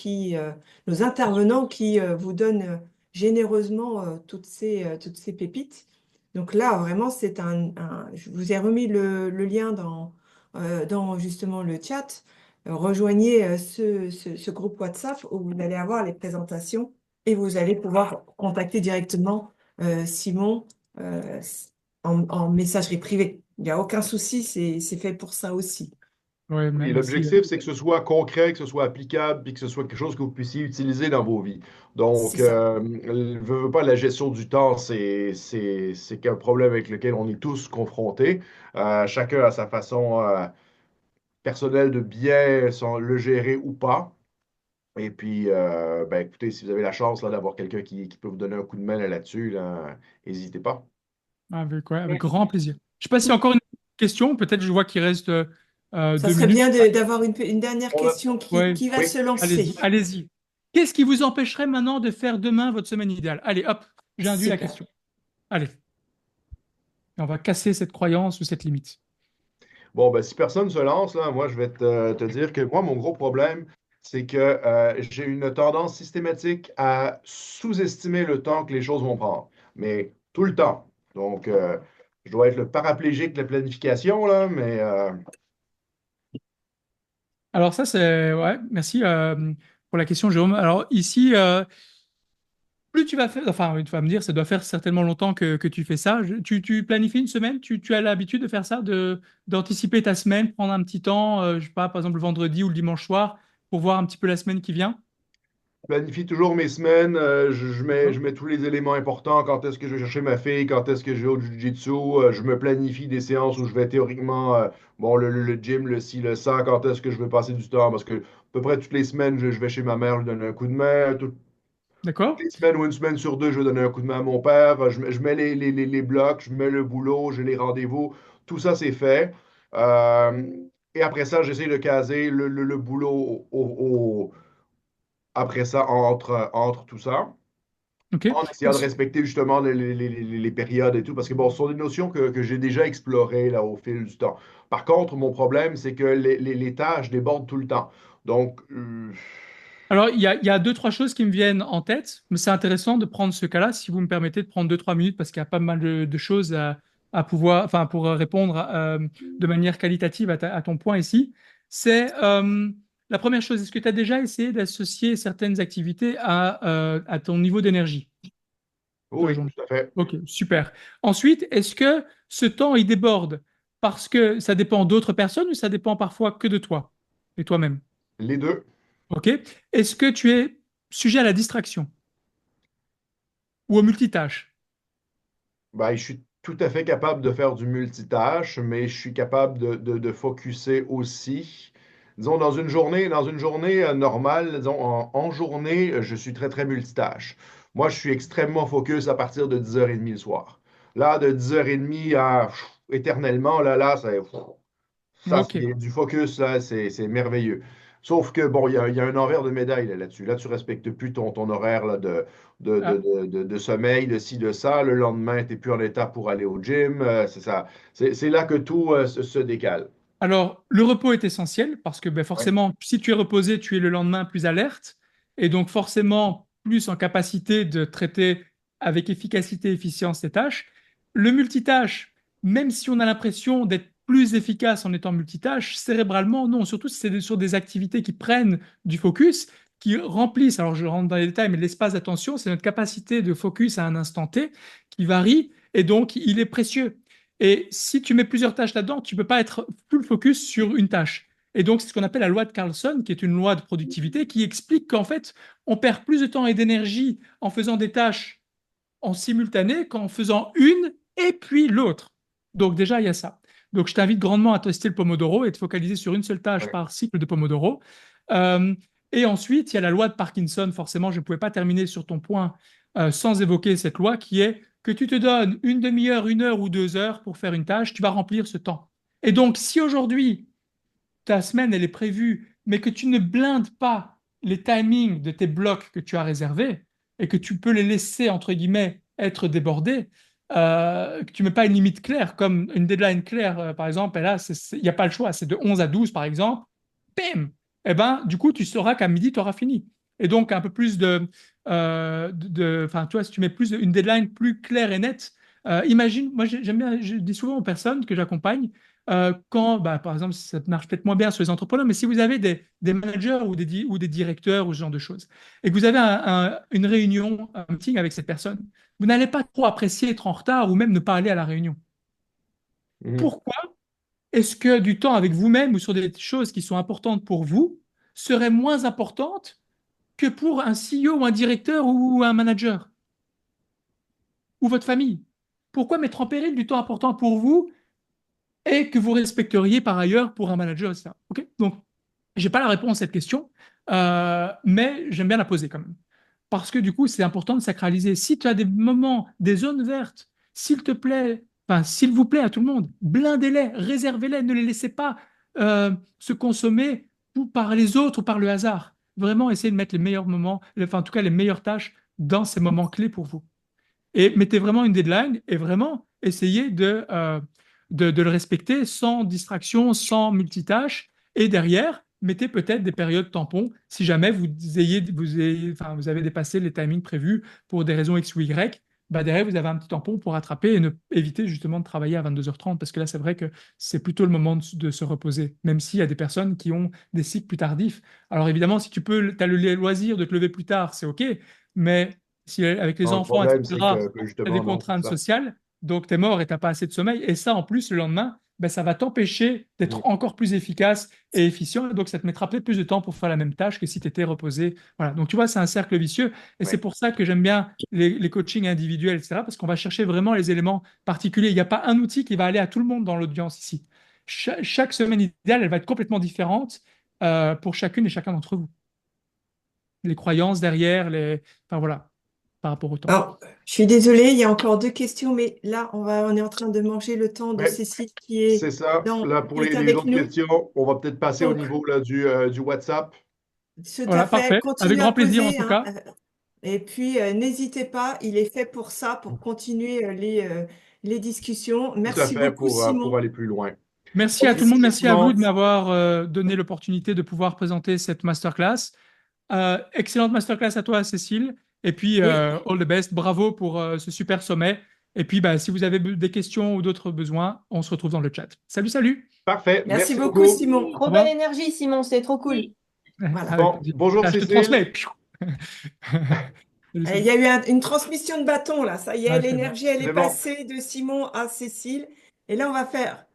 nos intervenants qui vous donnent généreusement toutes ces pépites. Donc là, vraiment, je vous ai remis le lien dans justement le chat. Rejoignez ce groupe WhatsApp où vous allez avoir les présentations et vous allez pouvoir contacter directement Simon euh, en messagerie privée. Il n'y a aucun souci, c'est fait pour ça aussi. Ouais, Oui, merci. l'objectif, c'est que ce soit concret, que ce soit applicable, puis que ce soit quelque chose que vous puissiez utiliser dans vos vies. C'est Donc, ça. veux pas, la gestion du temps, c'est qu'un problème avec lequel on est tous confrontés. Chacun a sa façon personnelle de bien le gérer ou pas. Et puis, ben, écoutez, si vous avez la chance là, d'avoir quelqu'un qui peut vous donner un coup de main là-dessus, là, n'hésitez pas. Avec grand merci. plaisir. Je ne sais pas s'il y a encore une question. Peut-être je vois qu'il reste Ça deux serait minutes. bien d'avoir une dernière On a- question Ouais, qui va Oui. se lancer. allez-y, allez-y. Qu'est-ce qui vous empêcherait maintenant de faire demain votre semaine idéale? Allez, hop, j'induis la Super. question. Allez, et on va casser cette croyance ou cette limite. Bon, ben, si personne se lance, là, moi, je vais te dire que moi, mon gros problème, c'est que j'ai une tendance systématique à sous-estimer le temps que les choses vont prendre. Mais tout le temps. Donc, je dois être le paraplégique de la planification, là, mais Alors ça, c'est... Ouais, merci pour la question, Jérôme. Alors ici, plus tu vas faire... Enfin, oui, tu vas me dire, ça doit faire certainement longtemps que tu fais ça. Tu planifies une semaine? Tu as l'habitude de faire ça, d'anticiper ta semaine, prendre un petit temps, je sais pas, par exemple le vendredi ou le dimanche soir, pour voir un petit peu la semaine qui vient? planifie toujours mes semaines. Je D'accord. mets tous les éléments importants. Quand est-ce que je vais chercher ma fille? Quand est-ce que je vais au jiu-jitsu? Je me planifie des séances où je vais théoriquement, bon, le gym, le ci, le ça. Quand est-ce que je vais passer du temps? Parce que à peu près toutes les semaines, je vais chez ma mère, je lui donne un coup de main. Toutes D'accord. les semaines ou une semaine sur deux, je vais donner un coup de main à mon père. Je mets les blocs, je mets le boulot, j'ai les rendez-vous. Tout ça, c'est fait. Euh, et après ça, j'essaie de caser le boulot après ça, entre tout ça, OK. en essayant de respecter justement les périodes et tout, parce que bon, ce sont des notions que j'ai déjà explorées là, au fil du temps. Par contre, mon problème, c'est que les tâches débordent tout le temps. Donc, Alors, il y a deux, trois choses qui me viennent en tête, mais c'est intéressant de prendre ce cas-là, si vous me permettez de prendre deux, trois minutes, parce qu'il y a pas mal de choses à pouvoir, enfin, pour répondre de manière qualitative à ton point ici. C'est la première chose, est-ce que tu as déjà essayé d'associer certaines activités à ton niveau d'énergie de la oui, journée? tout à fait. Ok, super. Ensuite, est-ce que ce temps, il déborde parce que ça dépend d'autres personnes ou ça dépend parfois que de toi et toi-même? Les deux. Ok. Est-ce que tu es sujet à la distraction ou au multitâche? Ben, je suis tout à fait capable de faire du multitâche, mais je suis capable de focusser aussi. Disons, dans une journée normale, disons, en journée, je suis très, très multitâche. Moi, je suis extrêmement focus à partir de 10h30 le soir. Là, de 10h30 à éternellement, là, ça, Ok. c'est du focus, là, c'est merveilleux. Sauf que, bon, il y a un envers de médaille là-dessus. Là, tu respectes plus ton horaire là, Ah, de sommeil, de ci, de ça. Le lendemain, tu n'es plus en état pour aller au gym. C'est ça. C'est là que tout se décale. alors, le repos est essentiel parce que ben, Ouais. forcément, si tu es reposé, tu es le lendemain plus alerte et donc forcément plus en capacité de traiter avec efficacité et efficience tes tâches. Le multitâche, même si on a l'impression d'être plus efficace en étant multitâche, cérébralement, non. Surtout si c'est sur des activités qui prennent du focus, qui remplissent, alors je rentre dans les détails, mais l'espace d'attention, c'est notre capacité de focus à un instant T qui varie et donc il est précieux. Et si tu mets plusieurs tâches là-dedans, tu ne peux pas être full focus sur une tâche. Et donc, c'est ce qu'on appelle la loi de Carlson, qui est une loi de productivité, qui explique qu'en fait, on perd plus de temps et d'énergie en faisant des tâches en simultané qu'en faisant une et puis l'autre. Donc déjà, il y a ça. Donc, je t'invite grandement à tester le Pomodoro et te focaliser sur une seule tâche Ouais. par cycle de Pomodoro. Euh, et ensuite, il y a la loi de Parkinson. Forcément, je ne pouvais pas terminer sur ton point sans évoquer cette loi qui est que tu te donnes une demi-heure, 1 heure ou 2 heures pour faire une tâche, tu vas remplir ce temps. Et donc, si aujourd'hui, ta semaine, elle est prévue, mais que tu ne blindes pas les timings de tes blocs que tu as réservés et que tu peux les laisser, entre guillemets, être débordés, que tu ne mets pas une limite claire, comme une deadline claire, par exemple, et là, il n'y a pas le choix, c'est de 11 à 12, par exemple, bim! Eh ben, du coup, tu sauras qu'à midi, tu auras fini. Et donc, un peu plus enfin, tu vois, si tu mets une deadline plus claire et nette, imagine, moi, j'aime bien, je dis souvent aux personnes que j'accompagne, quand, bah, par exemple, ça marche peut-être moins bien sur les entrepreneurs, mais si vous avez des managers ou des directeurs ou ce genre de choses, et que vous avez une réunion, un meeting avec cette personne, vous n'allez pas trop apprécier être en retard ou même ne pas aller à la réunion. Mhm. Pourquoi est-ce que du temps avec vous-même ou sur des choses qui sont importantes pour vous seraient moins importantes que pour un CEO ou un directeur ou un manager ou votre famille? Pourquoi mettre en péril du temps important pour vous et que vous respecteriez par ailleurs pour un manager, etc. Ok. Donc, j'ai pas la réponse à cette question, mais j'aime bien la poser quand même. Parce que du coup, c'est important de sacraliser. Si tu as des moments, des zones vertes, s'il te plaît, enfin, s'il vous plaît à tout le monde, blindez-les, réservez-les, ne les laissez pas se consommer ou par les autres ou par le hasard. Vraiment, essayez de mettre les meilleurs moments, enfin, en tout cas, les meilleures tâches dans ces moments clés pour vous. Et mettez vraiment une deadline et vraiment essayez de le respecter sans distraction, sans multitâche. Et derrière, mettez peut-être des périodes tampons si jamais enfin, vous avez dépassé les timings prévus pour des raisons X ou Y. Bah derrière, vous avez un petit tampon pour rattraper et éviter justement de travailler à 22h30 parce que là, c'est vrai que c'est plutôt le moment de se reposer, même s'il y a des personnes qui ont des cycles plus tardifs. Alors évidemment, si tu as le loisir de te lever plus tard, c'est OK, mais si avec les Non, le enfants, problème, c'est etc., que tu as des justement, non, c'est contraintes ça. sociales, donc tu es mort et tu n'as pas assez de sommeil. Et ça, en plus, le lendemain, ben, ça va t'empêcher d'être Oui. encore plus efficace et efficient. Et donc, ça te mettra peut-être plus de temps pour faire la même tâche que si tu étais reposé. Voilà. Donc, tu vois, c'est un cercle vicieux. Et Oui. c'est pour ça que j'aime bien les coachings individuels, etc., parce qu'on va chercher vraiment les éléments particuliers. Il n'y a pas un outil qui va aller à tout le monde dans l'audience ici. Chaque semaine idéale, elle va être complètement différente pour chacune et chacun d'entre vous. Les croyances derrière, enfin voilà, par rapport au temps. Alors, je suis désolée, il y a encore 2 questions, mais là, on est en train de manger le temps de Ouais, Cécile c'est ça. Là, qui pour est les avec autres nous. questions, on va peut-être passer au Donc, niveau là, du WhatsApp. tout Voilà, à fait, parfait. Avec continuez à grand plaisir en poser, tout hein. cas. Et puis, n'hésitez pas, il est fait pour ça, pour continuer les discussions. Tout à Merci fait beaucoup, pour Simon. aller plus loin. Merci à tout le monde. Merci, Merci à vous Simon. de m'avoir donné l'opportunité de pouvoir présenter cette masterclass. Excellente masterclass à toi, Cécile. Et puis, Oui, all the best. Bravo pour ce super sommet. Et puis, bah, si vous avez des questions ou d'autres besoins, on se retrouve dans le chat. Salut, salut. Parfait. merci Merci beaucoup, beaucoup. Simon. Au Trop revoir. belle énergie, Simon, c'est trop cool. Oui. Voilà. Avec Bon, plaisir. bonjour Ah, je te Cécile. transmets. Salut, Il salut. y a eu une transmission de bâton, là. Ça y est, Ouais, c'est bon. l'énergie, elle est C'est bon. passée de Simon à Cécile. Et là, on va faire.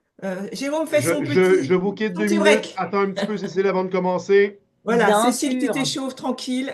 Jérôme fait Je, son je vous quitte son 2 petit minutes. break. Attends un petit peu, Cécile, avant de commencer. Voilà, Bien Cécile, tu sûr. t'échauffes tranquille.